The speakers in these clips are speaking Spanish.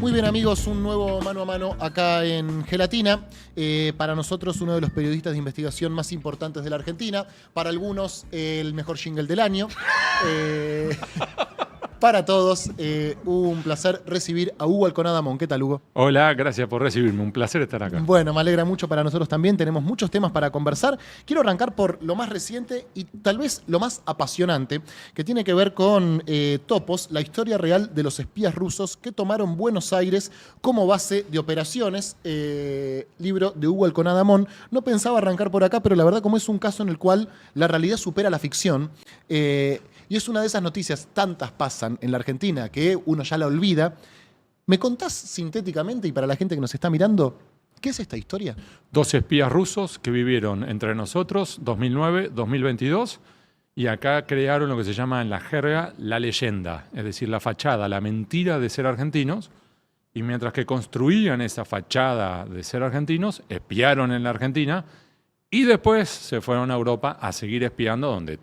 Muy bien, amigos, un nuevo mano a mano acá en Gelatina. Para nosotros, uno de los periodistas de investigación más importantes de la Argentina. Para algunos, el mejor jingle del año. Para todos, un placer recibir a Hugo Alconada-Mon. ¿Qué tal, Hugo? Hola, gracias por recibirme. Un placer estar acá. Bueno, me alegra mucho para nosotros también. Tenemos muchos temas para conversar. Quiero arrancar por lo más reciente y tal vez lo más apasionante, que tiene que ver con Topos, la historia real de los espías rusos que tomaron Buenos Aires como base de operaciones. Libro de Hugo Alconada-Mon. No pensaba arrancar por acá, pero la verdad, como es un caso en el cual la realidad supera la ficción, y es una de esas noticias, tantas pasan en la Argentina que uno ya la olvida. ¿Me contás sintéticamente y para la gente que nos está mirando, qué es esta historia? 2 espías rusos que vivieron entre nosotros 2009-2022 y acá crearon lo que se llama en la jerga la leyenda, es decir, la fachada, la mentira de ser argentinos. Y mientras que construían esa fachada de ser argentinos, espiaron en la Argentina y después se fueron a Europa a seguir espiando, donde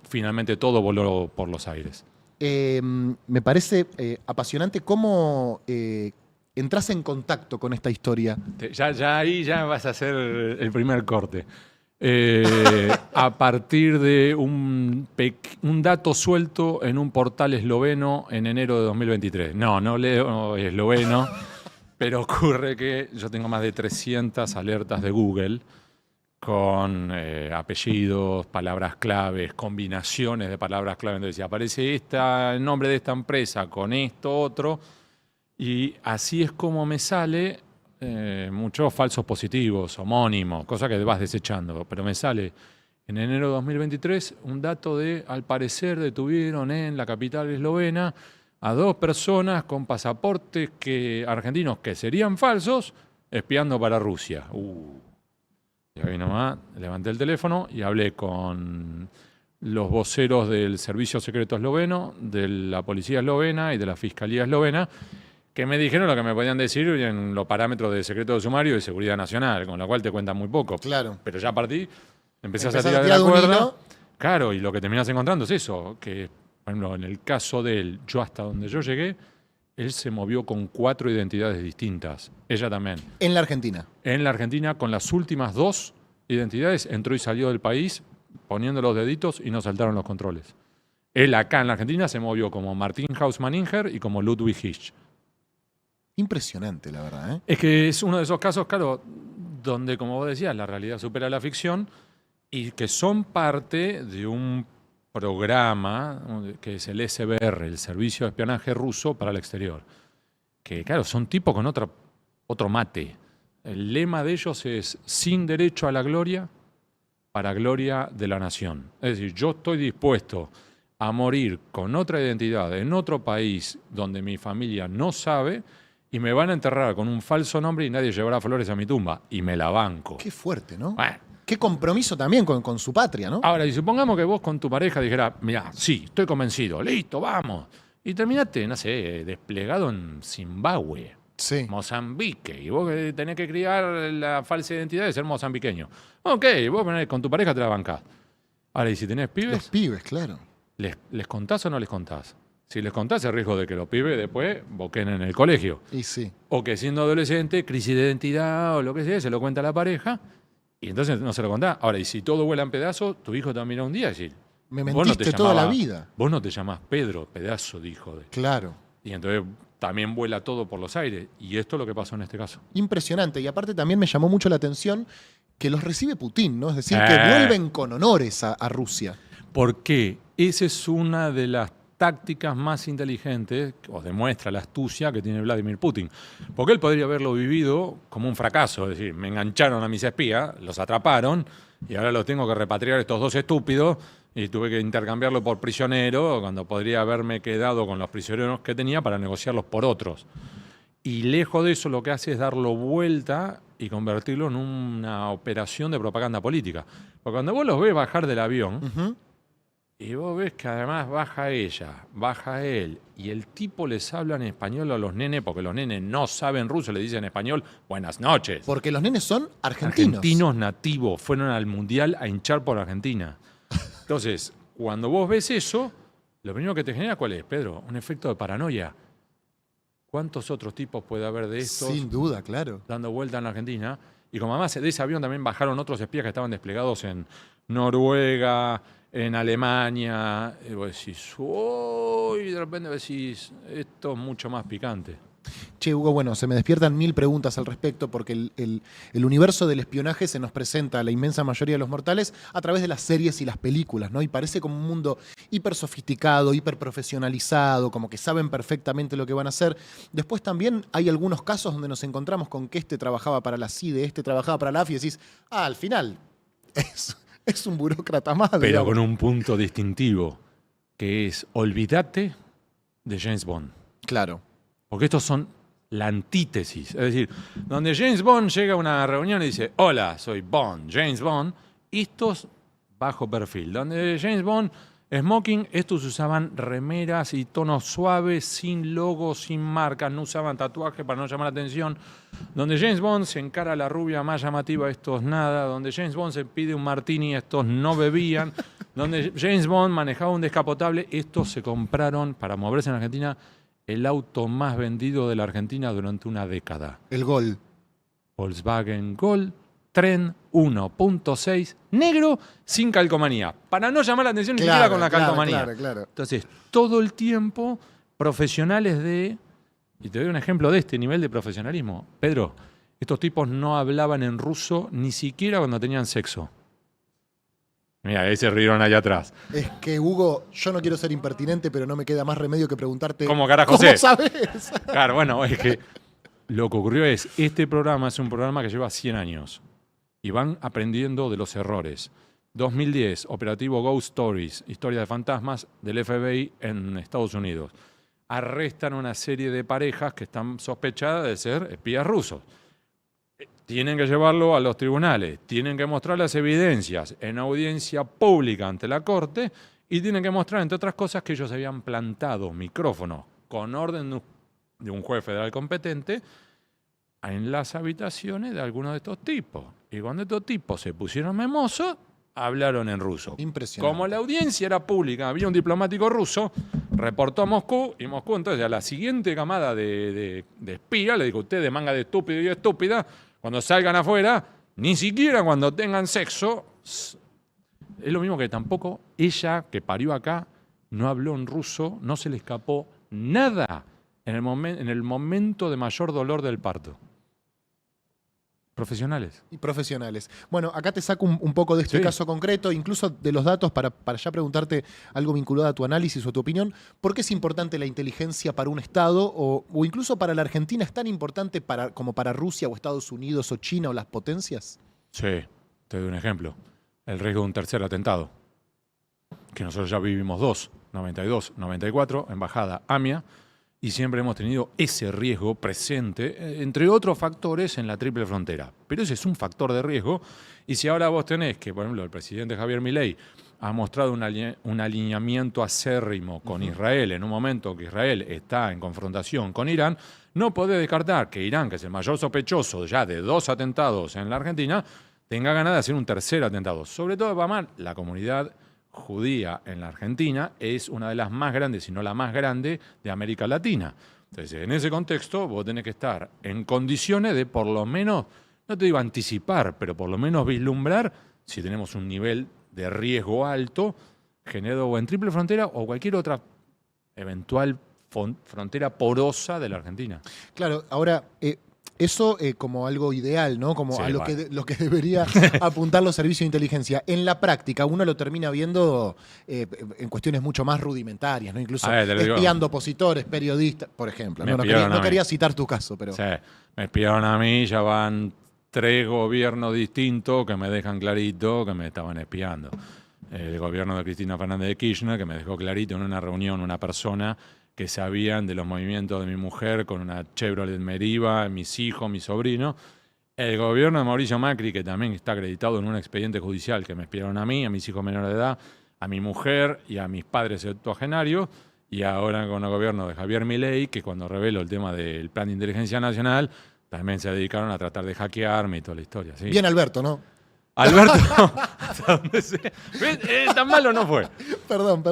finalmente todo voló por los aires. Me parece apasionante cómo entras en contacto con esta historia. Ya ahí ya vas a hacer el primer corte. A partir de un dato suelto en un portal esloveno en enero de 2023. No leo esloveno, pero ocurre que yo tengo más de 300 alertas de Google con apellidos, palabras claves, combinaciones de palabras claves. Entonces, si aparece el nombre de esta empresa con esto, otro, y así es como me sale muchos falsos positivos, homónimos, cosas que vas desechando. Pero me sale en enero de 2023 un dato de, al parecer, detuvieron en la capital eslovena a 2 personas con pasaportes argentinos que serían falsos, espiando para Rusia. Y ahí nomás levanté el teléfono y hablé con los voceros del Servicio Secreto Esloveno, de la Policía Eslovena y de la Fiscalía Eslovena, que me dijeron lo que me podían decir en los parámetros de secreto de sumario y de seguridad nacional, con lo cual te cuentan muy poco. Claro. Pero ya partí, empezás a tirar de la cuerda. Claro, y lo que terminás encontrando es eso, que, por ejemplo, en el caso de él, yo hasta donde yo llegué, él se movió con 4 identidades distintas. Ella también. En la Argentina. En la Argentina, con las últimas 2 identidades, entró y salió del país poniendo los deditos y no saltaron los controles. Él acá en la Argentina se movió como Martin Hausmann-Inger y como Ludwig Hitch. Impresionante, la verdad, ¿eh? Es que es uno de esos casos, claro, donde, como vos decías, la realidad supera la ficción y que son parte de un programa que es el SBR, el Servicio de Espionaje Ruso para el Exterior. Que, claro, son tipos con otro mate. El lema de ellos es sin derecho a la gloria, para gloria de la nación. Es decir, yo estoy dispuesto a morir con otra identidad en otro país donde mi familia no sabe y me van a enterrar con un falso nombre y nadie llevará flores a mi tumba. Y me la banco. Qué fuerte, ¿no? Bueno. Qué compromiso también con su patria, ¿no? Ahora, y supongamos que vos con tu pareja dijeras, mirá, sí, estoy convencido, listo, vamos. Y terminaste, no sé, desplegado en Zimbabue, Sí. Mozambique, y vos tenés que criar la falsa identidad de ser mozambiqueño. Ok, vos con tu pareja te la bancás. Ahora, y si tenés pibes, Los pibes, claro. ¿les contás o no les contás? Si les contás, el riesgo de que los pibes después boquen en el colegio. Y sí. O que siendo adolescente, crisis de identidad o lo que sea, se lo cuenta a la pareja. Y entonces no se lo contás. Ahora, y si todo vuela en pedazos, tu hijo te va a mirar un día y decir, Me mentiste toda la vida. Vos no te llamás Pedro, pedazo de hijo de... Claro. Y entonces también vuela todo por los aires. Y esto es lo que pasó en este caso. Impresionante. Y aparte también me llamó mucho la atención que los recibe Putin, ¿no? Es decir, que vuelven con honores a Rusia. ¿Por qué? Esa es una de las tácticas más inteligentes, o demuestra la astucia que tiene Vladimir Putin. Porque él podría haberlo vivido como un fracaso, es decir, me engancharon a mis espías, los atraparon, y ahora los tengo que repatriar estos 2 estúpidos, y tuve que intercambiarlo por prisionero, cuando podría haberme quedado con los prisioneros que tenía para negociarlos por otros. Y lejos de eso, lo que hace es darlo vuelta y convertirlo en una operación de propaganda política. Porque cuando vos los ves bajar del avión, y vos ves que además baja ella, baja él, y el tipo les habla en español a los nenes, porque los nenes no saben ruso, le dicen en español, buenas noches. Porque los nenes son argentinos. Argentinos nativos, fueron al Mundial a hinchar por Argentina. Entonces, cuando vos ves eso, lo primero que te genera, ¿cuál es, Pedro? Un efecto de paranoia. ¿Cuántos otros tipos puede haber de estos Sin duda, claro. dando vuelta en la Argentina? Y como además de ese avión también bajaron otros espías que estaban desplegados en Noruega, en Alemania. Y vos decís, uy, de repente decís, esto es mucho más picante. Che, Hugo, bueno, se me despiertan 1000 preguntas al respecto porque el universo del espionaje se nos presenta a la inmensa mayoría de los mortales a través de las series y las películas, ¿no? Y parece como un mundo hiper sofisticado, hiper profesionalizado, como que saben perfectamente lo que van a hacer. Después también hay algunos casos donde nos encontramos con que este trabajaba para la CIDE, este trabajaba para la AFI y decís, al final es un burócrata más. Pero digamos. con un punto distintivo, que es olvídate de James Bond. Claro. Porque estos son la antítesis. Es decir, donde James Bond llega a una reunión y dice, hola, soy Bond, James Bond, estos bajo perfil. Donde James Bond, smoking, estos usaban remeras y tonos suaves, sin logo, sin marcas, no usaban tatuaje para no llamar la atención. Donde James Bond se encara a la rubia más llamativa, estos nada. Donde James Bond se pide un martini, estos no bebían. Donde James Bond manejaba un descapotable, estos se compraron para moverse en Argentina el auto más vendido de la Argentina durante una década. El Gol. Volkswagen Gol, tren 1.6, negro, sin calcomanía. Para no llamar la atención ni siquiera con la calcomanía. Claro. Entonces, todo el tiempo, profesionales de... Y te doy un ejemplo de este nivel de profesionalismo. Pedro, estos tipos no hablaban en ruso ni siquiera cuando tenían sexo. Mira, ahí se rieron allá atrás. Es que, Hugo, yo no quiero ser impertinente, pero no me queda más remedio que preguntarte. ¿Cómo carajo ¿Cómo sé? sabes? Claro, bueno, es que lo que ocurrió es, este programa es un programa que lleva 100 años y van aprendiendo de los errores. 2010, operativo Ghost Stories, historia de fantasmas del FBI en Estados Unidos. Arrestan una serie de parejas que están sospechadas de ser espías rusos. Tienen que llevarlo a los tribunales, tienen que mostrar las evidencias en audiencia pública ante la corte y tienen que mostrar, entre otras cosas, que ellos habían plantado micrófonos con orden de un juez federal competente en las habitaciones de algunos de estos tipos. Y cuando estos tipos se pusieron memosos, hablaron en ruso. Impresionante. Como la audiencia era pública, había un diplomático ruso, reportó a Moscú, y Moscú entonces a la siguiente camada de espías le dijo, ustedes manga de estúpido y estúpida, cuando salgan afuera, ni siquiera cuando tengan sexo, es lo mismo que tampoco ella que parió acá no habló en ruso, no se le escapó nada en el momento de mayor dolor del parto. Profesionales. Y profesionales. Bueno, acá te saco un poco de este Sí. caso concreto, incluso de los datos, para ya preguntarte algo vinculado a tu análisis o tu opinión. ¿Por qué es importante la inteligencia para un Estado o incluso para la Argentina? ¿Es tan importante como para Rusia o Estados Unidos o China o las potencias? Sí, te doy un ejemplo. El riesgo de un tercer atentado. Que nosotros ya vivimos 2, 92, 94, embajada AMIA, y siempre hemos tenido ese riesgo presente, entre otros factores, en la triple frontera. Pero ese es un factor de riesgo, y si ahora vos tenés que, por ejemplo, el presidente Javier Milei ha mostrado un alineamiento acérrimo con Israel en un momento que Israel está en confrontación con Irán, no podés descartar que Irán, que es el mayor sospechoso ya de 2 atentados en la Argentina, tenga ganas de hacer un tercer atentado. Sobre todo, Pamar, la comunidad judía en la Argentina es una de las más grandes, si no la más grande, de América Latina. Entonces, en ese contexto, vos tenés que estar en condiciones de por lo menos, no te digo anticipar, pero por lo menos vislumbrar si tenemos un nivel de riesgo alto generado o en triple frontera o cualquier otra eventual frontera porosa de la Argentina. Claro, ahora, eso como algo ideal, ¿no? Como Sí, a lo vale. lo que debería apuntar los servicios de inteligencia. En la práctica, uno lo termina viendo en cuestiones mucho más rudimentarias, ¿no? Incluso A ver, te lo digo. espiando opositores, periodistas, por ejemplo. Me No espiaron a no mí. quería citar tu caso, pero... Sí, me espiaron a mí, ya van 3 gobiernos distintos que me dejan clarito que me estaban espiando. El gobierno de Cristina Fernández de Kirchner, que me dejó clarito en una reunión una persona que sabían de los movimientos de mi mujer con una Chevrolet Meriva, mis hijos, mi sobrino. El gobierno de Mauricio Macri, que también está acreditado en un expediente judicial, que me espiaron a mí, a mis hijos menores de edad, a mi mujer y a mis padres septuagenarios. Y ahora con el gobierno de Javier Milei, que cuando reveló el tema del Plan de Inteligencia Nacional, también se dedicaron a tratar de hackearme y toda la historia. ¿Sí? Bien, Alberto, ¿no? Alberto, hasta donde sea. ¿Ves? Tan malo no fue. Perdón.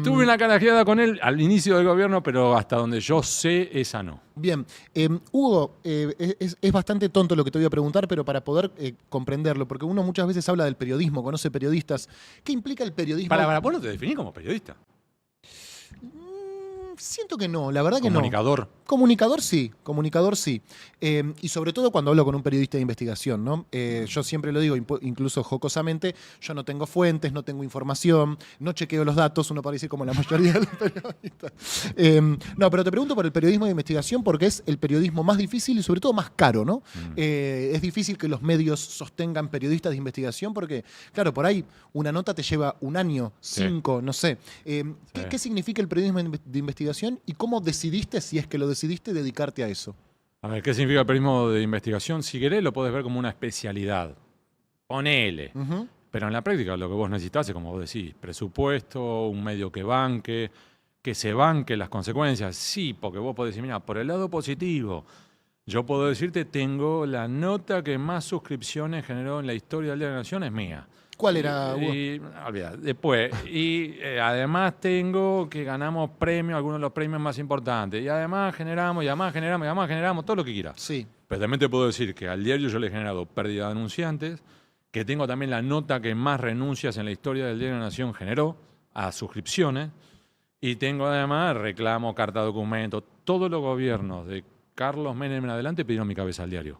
Tuve una carajeada con él al inicio del gobierno, pero hasta donde yo sé, esa no. Bien, Hugo, es bastante tonto lo que te voy a preguntar, pero para poder comprenderlo, porque uno muchas veces habla del periodismo, conoce periodistas. ¿Qué implica el periodismo? Vos no te definís como periodista. Siento que no, la verdad que Comunicador. no. Comunicador sí. Y sobre todo cuando hablo con un periodista de investigación, ¿no? Yo siempre lo digo, incluso jocosamente, yo no tengo fuentes, no tengo información, no chequeo los datos, uno parece como la mayoría de los periodistas. No, pero te pregunto por el periodismo de investigación porque es el periodismo más difícil y sobre todo más caro, ¿no? Es difícil que los medios sostengan periodistas de investigación porque, claro, por ahí una nota te lleva un año, 5, no sé. ¿Qué significa el periodismo de investigación y cómo decidiste, si es que lo decidiste, dedicarte a eso? A ver, ¿qué significa el periodismo de investigación? Si querés, lo podés ver como una especialidad. Ponele. Pero en la práctica lo que vos necesitás es, como vos decís, presupuesto, un medio que se banque las consecuencias. Sí, porque vos podés decir, mira, por el lado positivo, yo puedo decirte, tengo la nota que más suscripciones generó en la historia del Día de la Nación, es mía. ¿Cuál era, Hugo? Olvidá, después. Además tengo que ganamos premios, algunos de los premios más importantes. Y además generamos, todo lo que quieras. Sí. Pero también te puedo decir que al diario yo le he generado pérdida de anunciantes, que tengo también la nota que más renuncias en la historia del Diario de la Nación generó a suscripciones. Y tengo además reclamo, carta documento. Todos los gobiernos de Carlos Menem en adelante pidieron mi cabeza al diario.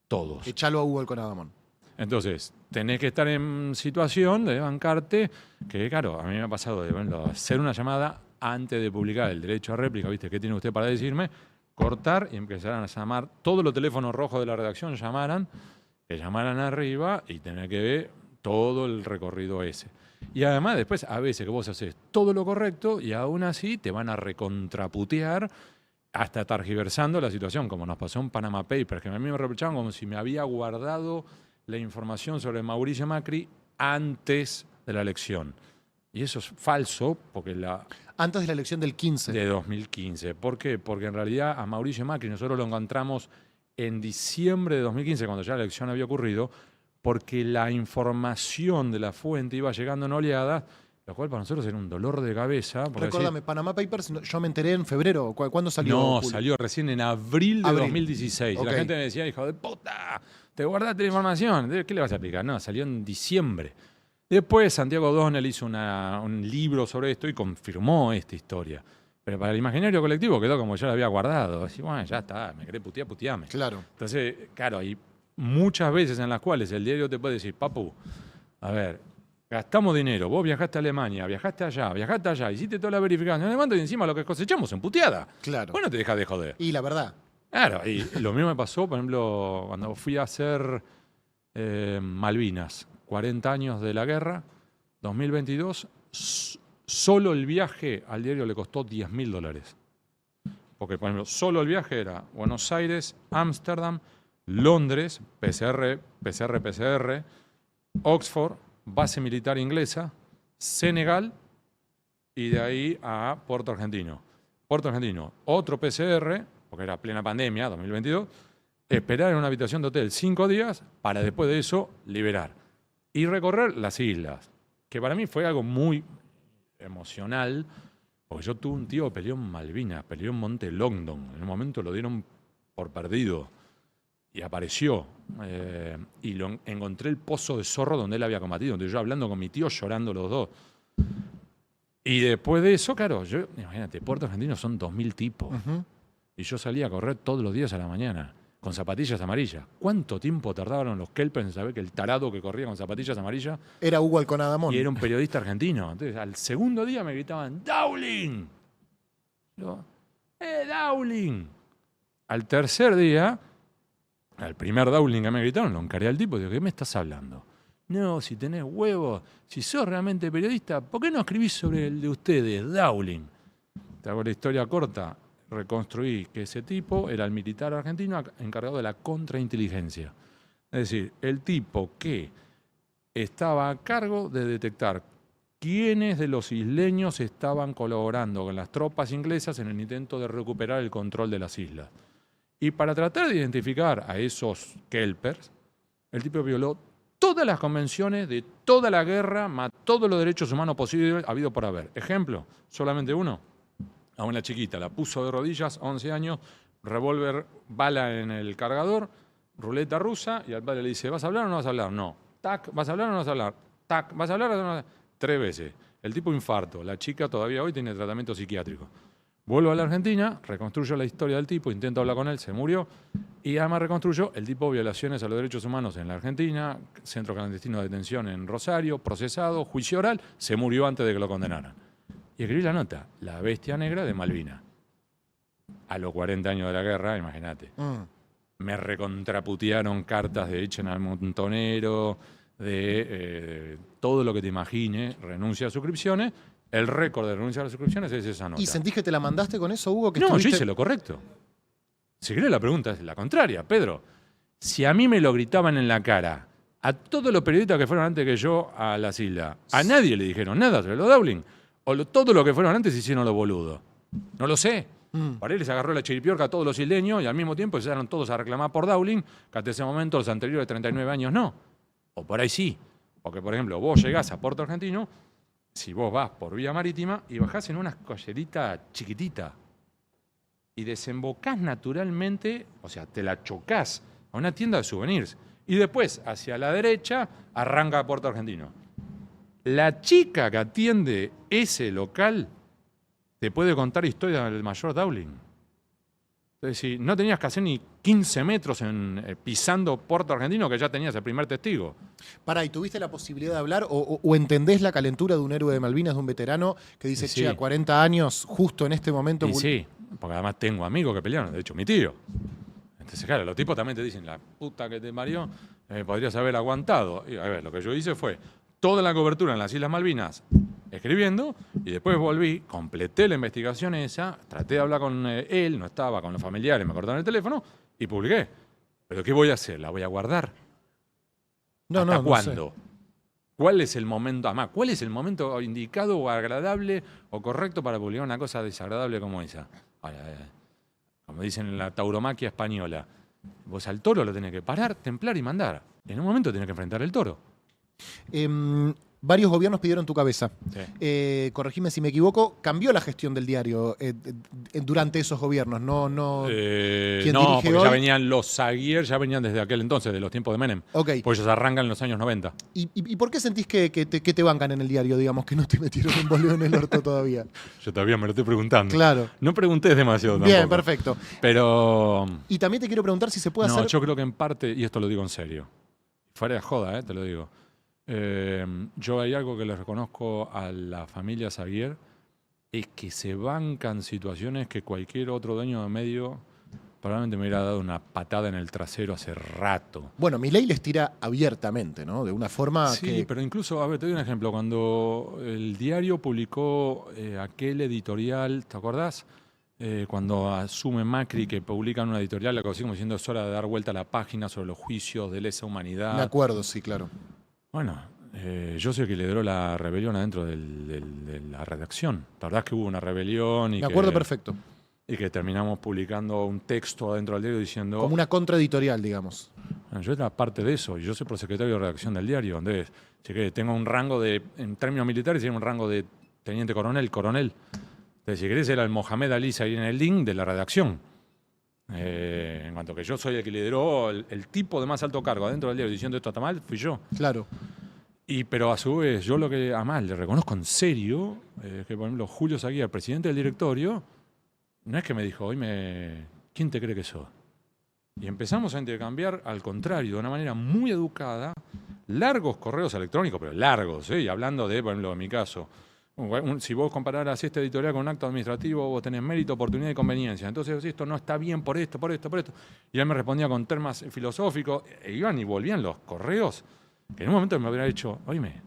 Todos. Echalo a Hugo Alconadamón. Entonces, tenés que estar en situación de bancarte, que claro, a mí me ha pasado de hacer una llamada antes de publicar el derecho a réplica, ¿viste? ¿Qué tiene usted para decirme? Cortar y empezaran a llamar, todos los teléfonos rojos de la redacción que llamaran arriba y tener que ver todo el recorrido ese. Y además después, a veces que vos haces todo lo correcto y aún así te van a recontraputear hasta targiversando la situación, como nos pasó en Panama Papers, que a mí me reprochaban como si me había guardado la información sobre Mauricio Macri antes de la elección. Y eso es falso, porque antes de la elección del 15. De 2015. ¿Por qué? Porque en realidad a Mauricio Macri nosotros lo encontramos en diciembre de 2015, cuando ya la elección había ocurrido, porque la información de la fuente iba llegando en oleadas, lo cual para nosotros era un dolor de cabeza. Recuérdame, Panama Papers, yo me enteré en febrero. ¿Cuándo salió? No, salió recién en abril de 2016. Okay. La gente me decía, hijo de puta, te guardaste la información. ¿Qué le vas a aplicar? No, salió en diciembre. Después Santiago O'Donnell hizo un libro sobre esto y confirmó esta historia. Pero para el imaginario colectivo quedó como yo la había guardado. Así, bueno, ya está, me querés putear, puteame. Claro. Entonces, claro, hay muchas veces en las cuales el diario te puede decir, papu, a ver, gastamos dinero, vos viajaste a Alemania, viajaste allá, hiciste toda la verificación de demanda y encima lo que cosechamos en puteada. Claro. Bueno, te dejas de joder. Y la verdad. Claro, y lo mismo me pasó, por ejemplo, cuando fui a hacer Malvinas, 40 años de la guerra, 2022, solo el viaje al diario le costó $10.000. Porque, por ejemplo, solo el viaje era Buenos Aires, Ámsterdam, Londres, PCR, Oxford, base militar inglesa, Senegal y de ahí a Puerto Argentino. Puerto Argentino, otro PCR, porque era plena pandemia, 2022, esperar en una habitación de hotel 5 días para después de eso liberar. Y recorrer las islas, que para mí fue algo muy emocional, porque yo tuve un tío que peleó en Malvinas, peleó en Monte Longdon. En un momento lo dieron por perdido y apareció. Y encontré el pozo de Zorro donde él había combatido, donde yo hablando con mi tío, llorando los dos. Y después de eso, claro, imagínate, Puerto Argentino son 2.000 tipos. Y yo salía a correr todos los días a la mañana, con zapatillas amarillas. ¿Cuánto tiempo tardaron los kelpers en saber que el tarado que corría con zapatillas amarillas era Hugo Alconadamón? Y era un periodista argentino. Entonces, al segundo día me gritaban, ¡Dowling! Yo, Dowling! Al tercer día, al primer Dowling que me gritaron, lo encaré al tipo y digo, ¿qué me estás hablando? No, si tenés huevos, si sos realmente periodista, ¿por qué no escribís sobre el de ustedes, Dowling? Te hago la historia corta. Reconstruí que ese tipo era el militar argentino encargado de la contrainteligencia. Es decir, el tipo que estaba a cargo de detectar quiénes de los isleños estaban colaborando con las tropas inglesas en el intento de recuperar el control de las islas. Y para tratar de identificar a esos kelpers, el tipo violó todas las convenciones de toda la guerra, todos los derechos humanos posibles habido por haber. Ejemplo, solamente uno. A una chiquita la puso de rodillas, 11 años, revólver, bala en el cargador, ruleta rusa, y al padre le dice, ¿vas a hablar o no vas a hablar? No. Tac, ¿vas a hablar o no vas a hablar? Tac, ¿vas a hablar o no vas a hablar? 3 veces. El tipo infarto. La chica todavía hoy tiene tratamiento psiquiátrico. Vuelvo a la Argentina, reconstruyo la historia del tipo, intento hablar con él, se murió. Y además reconstruyo el tipo de violaciones a los derechos humanos en la Argentina, centro clandestino de detención en Rosario, procesado, juicio oral, se murió antes de que lo condenaran. Y escribí la nota, La bestia negra de Malvinas. A los 40 años de la guerra, imagínate. Me recontraputearon cartas de echen al montonero, de todo lo que te imagines, renuncia a suscripciones. El récord de renuncia a las suscripciones es esa nota. ¿Y sentís que te la mandaste con eso, Hugo? No, yo hice lo correcto. Si querés, la pregunta es la contraria, Pedro. Si a mí me lo gritaban en la cara, a todos los periodistas que fueron antes que yo a las islas, a nadie le dijeron nada sobre los Dowling, o todos los que fueron antes hicieron los boludos. No lo sé. Por ahí les agarró la chiripiorca a todos los isleños y al mismo tiempo empezaron todos a reclamar por Dowling, que hasta ese momento los anteriores 39 años no. O por ahí sí. Porque, por ejemplo, vos llegás a Puerto Argentino, si vos vas por vía marítima y bajás en una collerita chiquitita y desembocás naturalmente, o sea, te la chocás a una tienda de souvenirs y después hacia la derecha arranca a Puerto Argentino. La chica que atiende ese local te puede contar historias del mayor Dowling. Entonces, si no tenías que hacer ni 15 metros pisando Puerto Argentino, que ya tenías el primer testigo. Pará, ¿y tuviste la posibilidad de hablar o entendés la calentura de un héroe de Malvinas, de un veterano que dice, Sí. che, a 40 años, justo en este momento... Y sí, porque además tengo amigos que pelearon, de hecho, mi tío. Entonces, claro, los tipos también te dicen, la puta que te parió, podrías haber aguantado. Y a ver, lo que yo hice fue toda la cobertura en las Islas Malvinas, escribiendo, y después volví, completé la investigación esa, traté de hablar con él, no estaba, con los familiares, me cortaron el teléfono, y publiqué. ¿Pero qué voy a hacer? ¿La voy a guardar? ¿Hasta cuándo? Sé. ¿Cuál es el momento, además, cuál es el momento indicado o agradable o correcto para publicar una cosa desagradable como esa? Como dicen en la tauromaquia española, vos al toro lo tenés que parar, templar y mandar. En un momento tenés que enfrentar el toro. Varios gobiernos pidieron tu cabeza. Sí. Corregime si me equivoco, cambió la gestión del diario durante esos gobiernos. No, ¿quién no, dirige porque hoy? ya venían los Zaguier, ya venían desde aquel entonces, de los tiempos de Menem. Ok. Pues ellos arrancan en los años 90. ¿Y por qué sentís que te bancan en el diario, digamos, que no te metieron un boleo en el orto todavía? Yo todavía me lo estoy preguntando. Claro. No preguntés demasiado tampoco. Bien, perfecto. Pero... Y también te quiero preguntar si se puede No, hacer... yo creo que en parte, y esto lo digo en serio, fuera de joda, te lo digo. Yo hay algo que le reconozco a la familia Zaguier, es que se bancan situaciones que cualquier otro dueño de medio probablemente me hubiera dado una patada en el trasero hace rato. Bueno, Milei les tira abiertamente, ¿no? De una forma Sí, que... pero incluso, a ver, te doy un ejemplo. Cuando el diario publicó aquel editorial, ¿te acordás? Cuando asume Macri, que publican una editorial, algo así como diciendo es hora de dar vuelta a la página sobre los juicios de lesa humanidad. Me acuerdo, sí, claro. Bueno, yo soy el que lideró la rebelión adentro de la redacción. La verdad es que hubo una rebelión y Me acuerdo perfecto. Y que terminamos publicando un texto adentro del diario diciendo... Como una contraeditorial, digamos. Bueno, yo era parte de eso, y yo soy prosecretario de redacción del diario, entonces tengo un rango de, en términos militares, tiene un rango de teniente coronel. Entonces, si querés, era el Mohamed Ali ahí en el link de la redacción. En cuanto que yo soy el que lideró el tipo de más alto cargo adentro del diario diciendo esto está mal, fui yo. Claro. Pero a su vez, yo lo que además le reconozco en serio, que por ejemplo Julio Zaguier, presidente del directorio, no es que me dijo, ¿quién te cree que sos? Y empezamos a intercambiar, al contrario, de una manera muy educada, largos correos electrónicos, pero largos, y hablando de, por ejemplo, en mi caso, si vos compararas este editorial con un acto administrativo, vos tenés mérito, oportunidad y conveniencia. Entonces, esto no está bien por esto. Y él me respondía con temas filosóficos, iban y volvían los correos, que en un momento me hubiera dicho, oíme,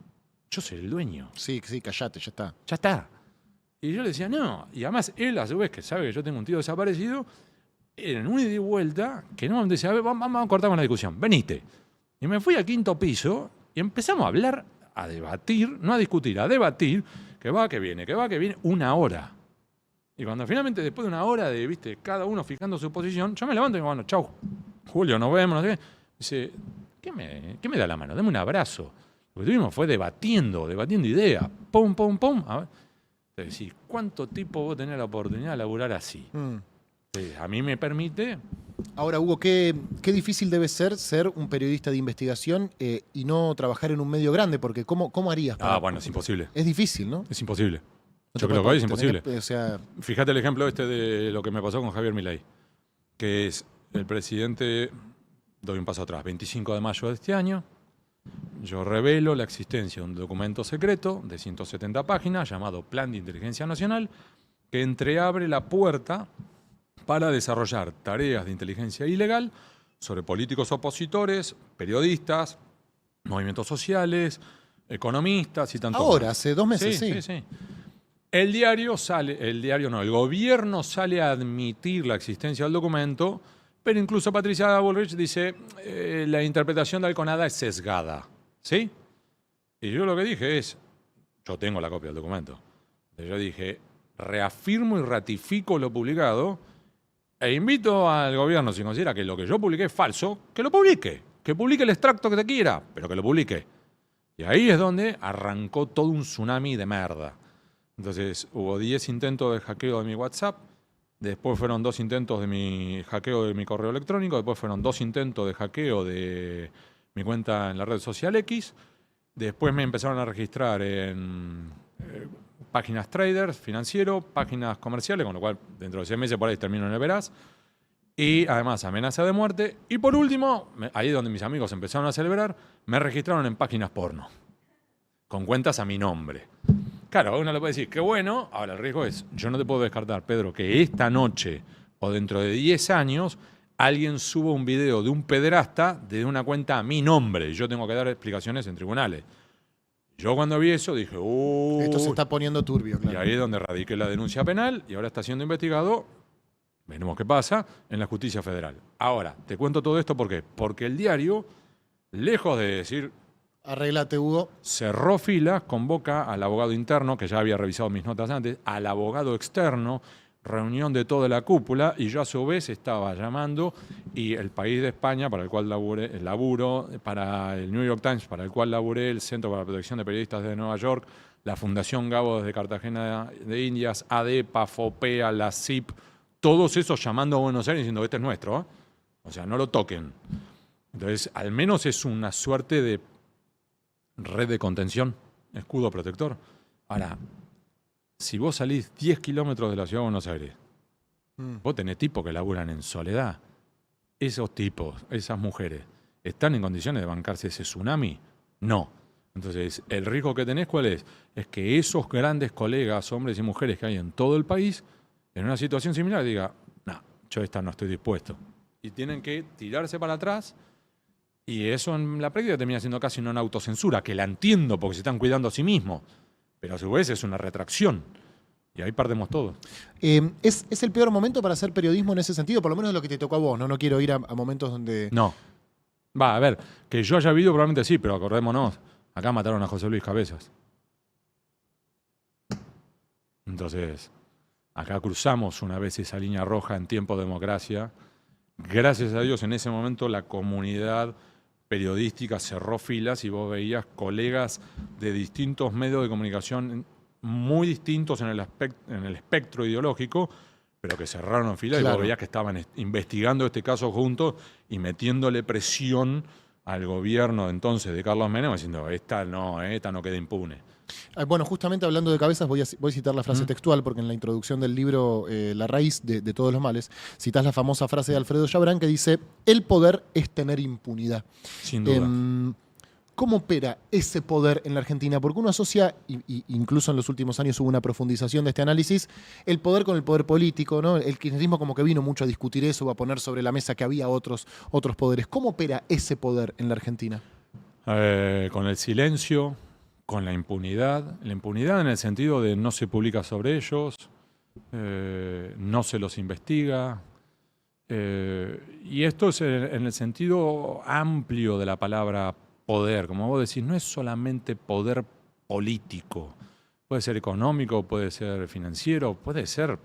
yo soy el dueño. Sí, callate, ya está. Ya está. Y yo le decía, no. Y además, él, a su vez, que sabe que yo tengo un tío desaparecido, en una ida y vuelta, que en un momento decía, a ver, vamos a cortar con la discusión, venite. Y me fui al 5º piso y empezamos a hablar, a debatir, no a discutir, a debatir, que va, que viene, 1 hora. Y cuando finalmente, después de 1 hora de, viste, cada uno fijando su posición, yo me levanto y digo, bueno, chau, Julio, nos vemos, no sé qué. Dice, ¿Qué me da la mano? Dame un abrazo. Lo que tuvimos fue debatiendo ideas. Pum, pum, pum. A ver. Entonces, decís, ¿cuánto tiempo vos tenés la oportunidad de laburar así? A mí me permite... Ahora, Hugo, qué difícil debe ser un periodista de investigación y no trabajar en un medio grande, porque ¿cómo harías? Bueno, es imposible. Es difícil, ¿no? Es imposible. No Yo te creo que puedes- hoy es imposible. o sea, Fíjate el ejemplo de lo que me pasó con Javier Milei, que es el presidente, doy un paso atrás, 25 de mayo de este año, yo revelo la existencia de un documento secreto de 170 páginas llamado Plan de Inteligencia Nacional, que entreabre la puerta para desarrollar tareas de inteligencia ilegal sobre políticos opositores, periodistas, movimientos sociales, economistas y tanto ahora, más. hace 2 meses, sí. Sí. El gobierno sale a admitir la existencia del documento, pero incluso Patricia Bullrich dice la interpretación de Alconada es sesgada. ¿Sí? Y yo lo que dije es, yo tengo la copia del documento. Yo dije, reafirmo y ratifico lo publicado e invito al gobierno, si considera que lo que yo publiqué es falso, que lo publique. Que publique el extracto que te quiera, pero que lo publique. Y ahí es donde arrancó todo un tsunami de merda. Entonces hubo 10 intentos de hackeo de mi WhatsApp, después fueron 2 intentos de mi hackeo de mi correo electrónico, después fueron 2 intentos de hackeo de mi cuenta en la red social X, después me empezaron a registrar en páginas traders, financieros, páginas comerciales, con lo cual dentro de 6 meses por ahí termino en el veraz, y además amenaza de muerte, y por último, ahí es donde mis amigos empezaron a celebrar, me registraron en páginas porno, con cuentas a mi nombre. Claro, uno le puede decir, qué bueno, ahora el riesgo es, yo no te puedo descartar, Pedro, que esta noche o dentro de 10 años alguien suba un video de un pederasta de una cuenta a mi nombre y yo tengo que dar explicaciones en tribunales. Yo cuando vi eso dije, Esto se está poniendo turbio, y claro. ahí es donde radiqué la denuncia penal y ahora está siendo investigado, veremos qué pasa, en la justicia federal. Ahora, te cuento todo esto ¿por qué? Porque el diario, lejos de decir... Arréglate, Hugo. Cerró filas, convoca al abogado interno, que ya había revisado mis notas antes, al abogado externo, reunión de toda la cúpula, y yo a su vez estaba llamando, y el País de España, para el cual laburo, para el New York Times, para el cual laburé, el Centro para la Protección de Periodistas de Nueva York, la Fundación Gabo desde Cartagena de Indias, ADEPA, FOPEA, la CIP, todos esos llamando a Buenos Aires diciendo, este es nuestro, ¿eh? O sea, no lo toquen. Entonces, al menos es una suerte de red de contención, escudo protector. Ahora, si vos salís 10 kilómetros de la ciudad de Buenos Aires, vos tenés tipos que laburan en soledad. Esos tipos, esas mujeres, ¿están en condiciones de bancarse ese tsunami? No. Entonces, el riesgo que tenés, ¿cuál es? Es que esos grandes colegas, hombres y mujeres que hay en todo el país, en una situación similar, diga, no, yo esta no estoy dispuesto. Y tienen que tirarse para atrás. Y eso en la práctica termina siendo casi una autocensura, que la entiendo porque se están cuidando a sí mismos, pero a su vez es una retracción. Y ahí perdemos todo. ¿Es el peor momento para hacer periodismo en ese sentido? Por lo menos lo que te tocó a vos, ¿no? No quiero ir a momentos donde... No. A ver, que yo haya vivido probablemente sí, pero acordémonos, acá mataron a José Luis Cabezas. Entonces, acá cruzamos una vez esa línea roja en tiempo de democracia. Gracias a Dios, en ese momento la comunidad periodística cerró filas y vos veías colegas de distintos medios de comunicación muy distintos en el espectro ideológico, pero que cerraron filas. Claro. Y vos veías que estaban investigando este caso juntos y metiéndole presión al gobierno entonces de Carlos Menem, diciendo, esta no queda impune. Bueno, justamente hablando de Cabezas, voy a citar la frase textual, porque en la introducción del libro La raíz de todos los males, citás la famosa frase de Alfredo Chabrán que dice, el poder es tener impunidad. Sin duda. ¿Cómo opera ese poder en la Argentina? Porque uno asocia, incluso en los últimos años hubo una profundización de este análisis, el poder con el poder político, ¿no? El kirchnerismo como que vino mucho a discutir eso, a poner sobre la mesa que había otros poderes. ¿Cómo opera ese poder en la Argentina? Con el silencio, con la impunidad en el sentido de no se publica sobre ellos, no se los investiga, y esto es en el sentido amplio de la palabra poder, como vos decís, no es solamente poder político, puede ser económico, puede ser financiero, puede ser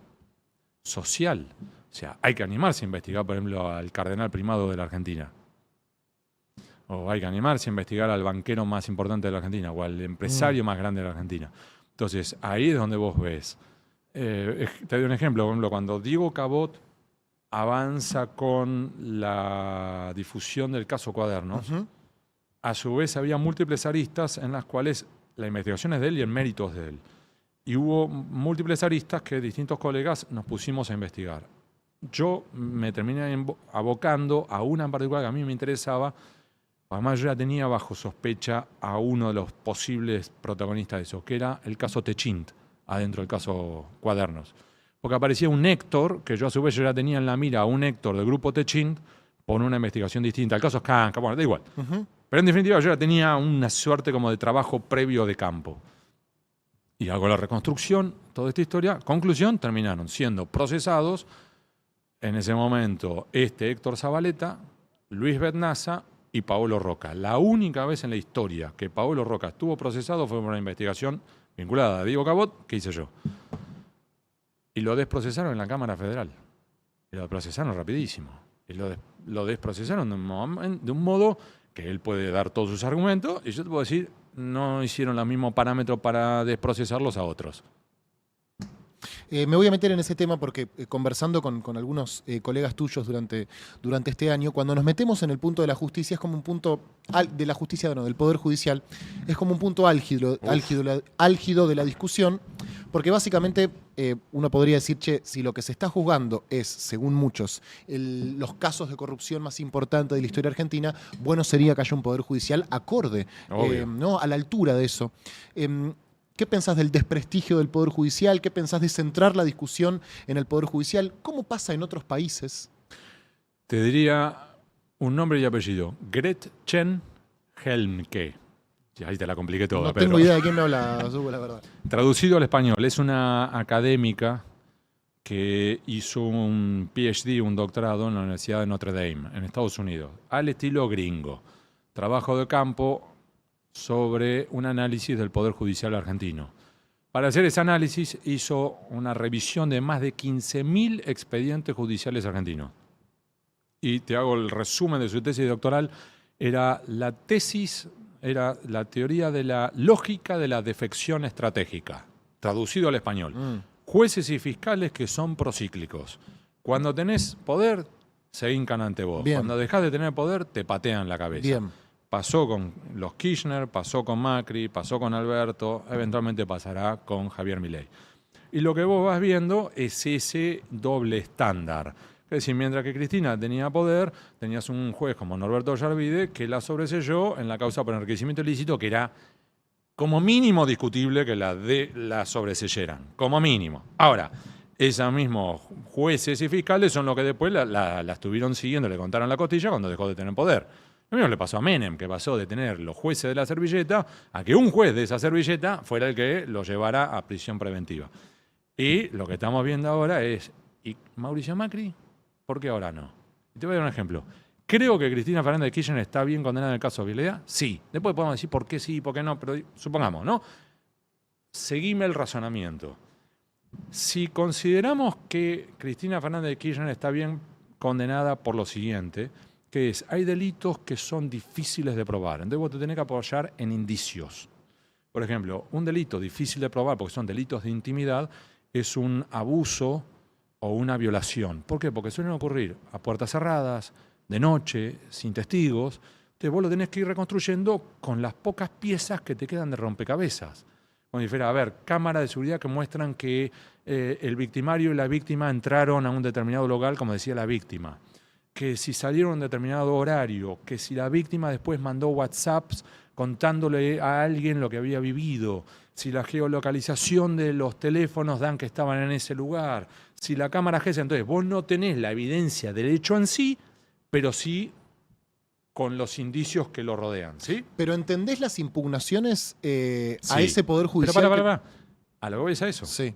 social. O sea, hay que animarse a investigar, por ejemplo, al cardenal primado de la Argentina. o hay que animarse a investigar al banquero más importante de la Argentina o al empresario más grande de la Argentina. Entonces, ahí es donde vos ves. Te doy un ejemplo. Por ejemplo, cuando Diego Cabot avanza con la difusión del caso Cuadernos, a su vez había múltiples aristas en las cuales la investigación es de él y el mérito es de él. Y hubo múltiples aristas que distintos colegas nos pusimos a investigar. Yo me terminé abocando a una en particular que a mí me interesaba. Además, yo ya tenía bajo sospecha a uno de los posibles protagonistas de eso, que era el caso Techint, adentro del caso Cuadernos. Porque aparecía un Héctor, que yo a su vez ya tenía en la mira a un Héctor del grupo Techint por una investigación distinta. El caso Skanka, bueno, da igual. Pero en definitiva yo ya tenía una suerte como de trabajo previo de campo. Y hago la reconstrucción, toda esta historia. Conclusión, terminaron siendo procesados en ese momento Héctor Zabaleta, Luis Betnaza y Paolo Roca. La única vez en la historia que Paolo Roca estuvo procesado fue por una investigación vinculada a Diego Cabot que hice yo. Y lo desprocesaron en la Cámara Federal. Y lo procesaron rapidísimo. Y lo desprocesaron de un modo que él puede dar todos sus argumentos y yo te puedo decir, no hicieron los mismos parámetros para desprocesarlos a otros. Me voy a meter en ese tema porque conversando con algunos colegas tuyos durante este año, cuando nos metemos en el punto de la justicia, es como un punto de la justicia, no, del Poder Judicial, es como un punto álgido de la discusión, porque básicamente uno podría decir, che, si lo que se está juzgando es, según muchos, los casos de corrupción más importantes de la historia argentina, bueno sería que haya un Poder Judicial acorde, ¿no? A la altura de eso. ¿Qué pensás del desprestigio del Poder Judicial? ¿Qué pensás de centrar la discusión en el Poder Judicial? ¿Cómo pasa en otros países? Te diría un nombre y apellido. Gretchen Helmke. Ahí te la compliqué toda. No tengo idea de quién me habla, Hugo, la verdad. Traducido al español, es una académica que hizo un PhD, un doctorado en la Universidad de Notre Dame, en Estados Unidos, al estilo gringo. Trabajo de campo sobre un análisis del Poder Judicial argentino. Para hacer ese análisis hizo una revisión de más de 15.000 expedientes judiciales argentinos. Y te hago el resumen de su tesis doctoral. Era la teoría de la lógica de la defección estratégica, traducido al español. Jueces y fiscales que son procíclicos. Cuando tenés poder, se hincan ante vos. Bien. Cuando dejás de tener poder, te patean la cabeza. Bien. Pasó con los Kirchner, pasó con Macri, pasó con Alberto, eventualmente pasará con Javier Milei. Y lo que vos vas viendo es ese doble estándar. Es decir, mientras que Cristina tenía poder, tenías un juez como Norberto Ollarvide que la sobreselló en la causa por enriquecimiento ilícito, que era como mínimo discutible que la sobreseyeran, como mínimo. Ahora, esos mismos jueces y fiscales son los que después la estuvieron siguiendo, le contaron la costilla cuando dejó de tener poder. Lo mismo le pasó a Menem, que pasó de tener los jueces de la servilleta a que un juez de esa servilleta fuera el que lo llevara a prisión preventiva. Y lo que estamos viendo ahora es, ¿y Mauricio Macri? ¿Por qué ahora no? Y te voy a dar un ejemplo. ¿Creo que Cristina Fernández de Kirchner está bien condenada en el caso de Vileda? Sí. Después podemos decir por qué sí y por qué no, pero supongamos, ¿no? Seguime el razonamiento. Si consideramos que Cristina Fernández de Kirchner está bien condenada por lo siguiente, que es, hay delitos que son difíciles de probar. Entonces vos te tenés que apoyar en indicios. Por ejemplo, un delito difícil de probar, porque son delitos de intimidad, es un abuso o una violación. ¿Por qué? Porque suelen ocurrir a puertas cerradas, de noche, sin testigos. Entonces vos lo tenés que ir reconstruyendo con las pocas piezas que te quedan de rompecabezas. Como si fuera, a ver, cámaras de seguridad que muestran que el victimario y la víctima entraron a un determinado local, como decía la víctima. Que si salieron a un determinado horario, que si la víctima después mandó WhatsApps contándole a alguien lo que había vivido, si la geolocalización de los teléfonos dan que estaban en ese lugar, si la cámara GESA, entonces vos no tenés la evidencia del hecho en sí, pero sí con los indicios que lo rodean, ¿sí? Pero ¿entendés las impugnaciones sí. a ese Poder Judicial? Pero para. ¿A lo que ves a eso? Sí.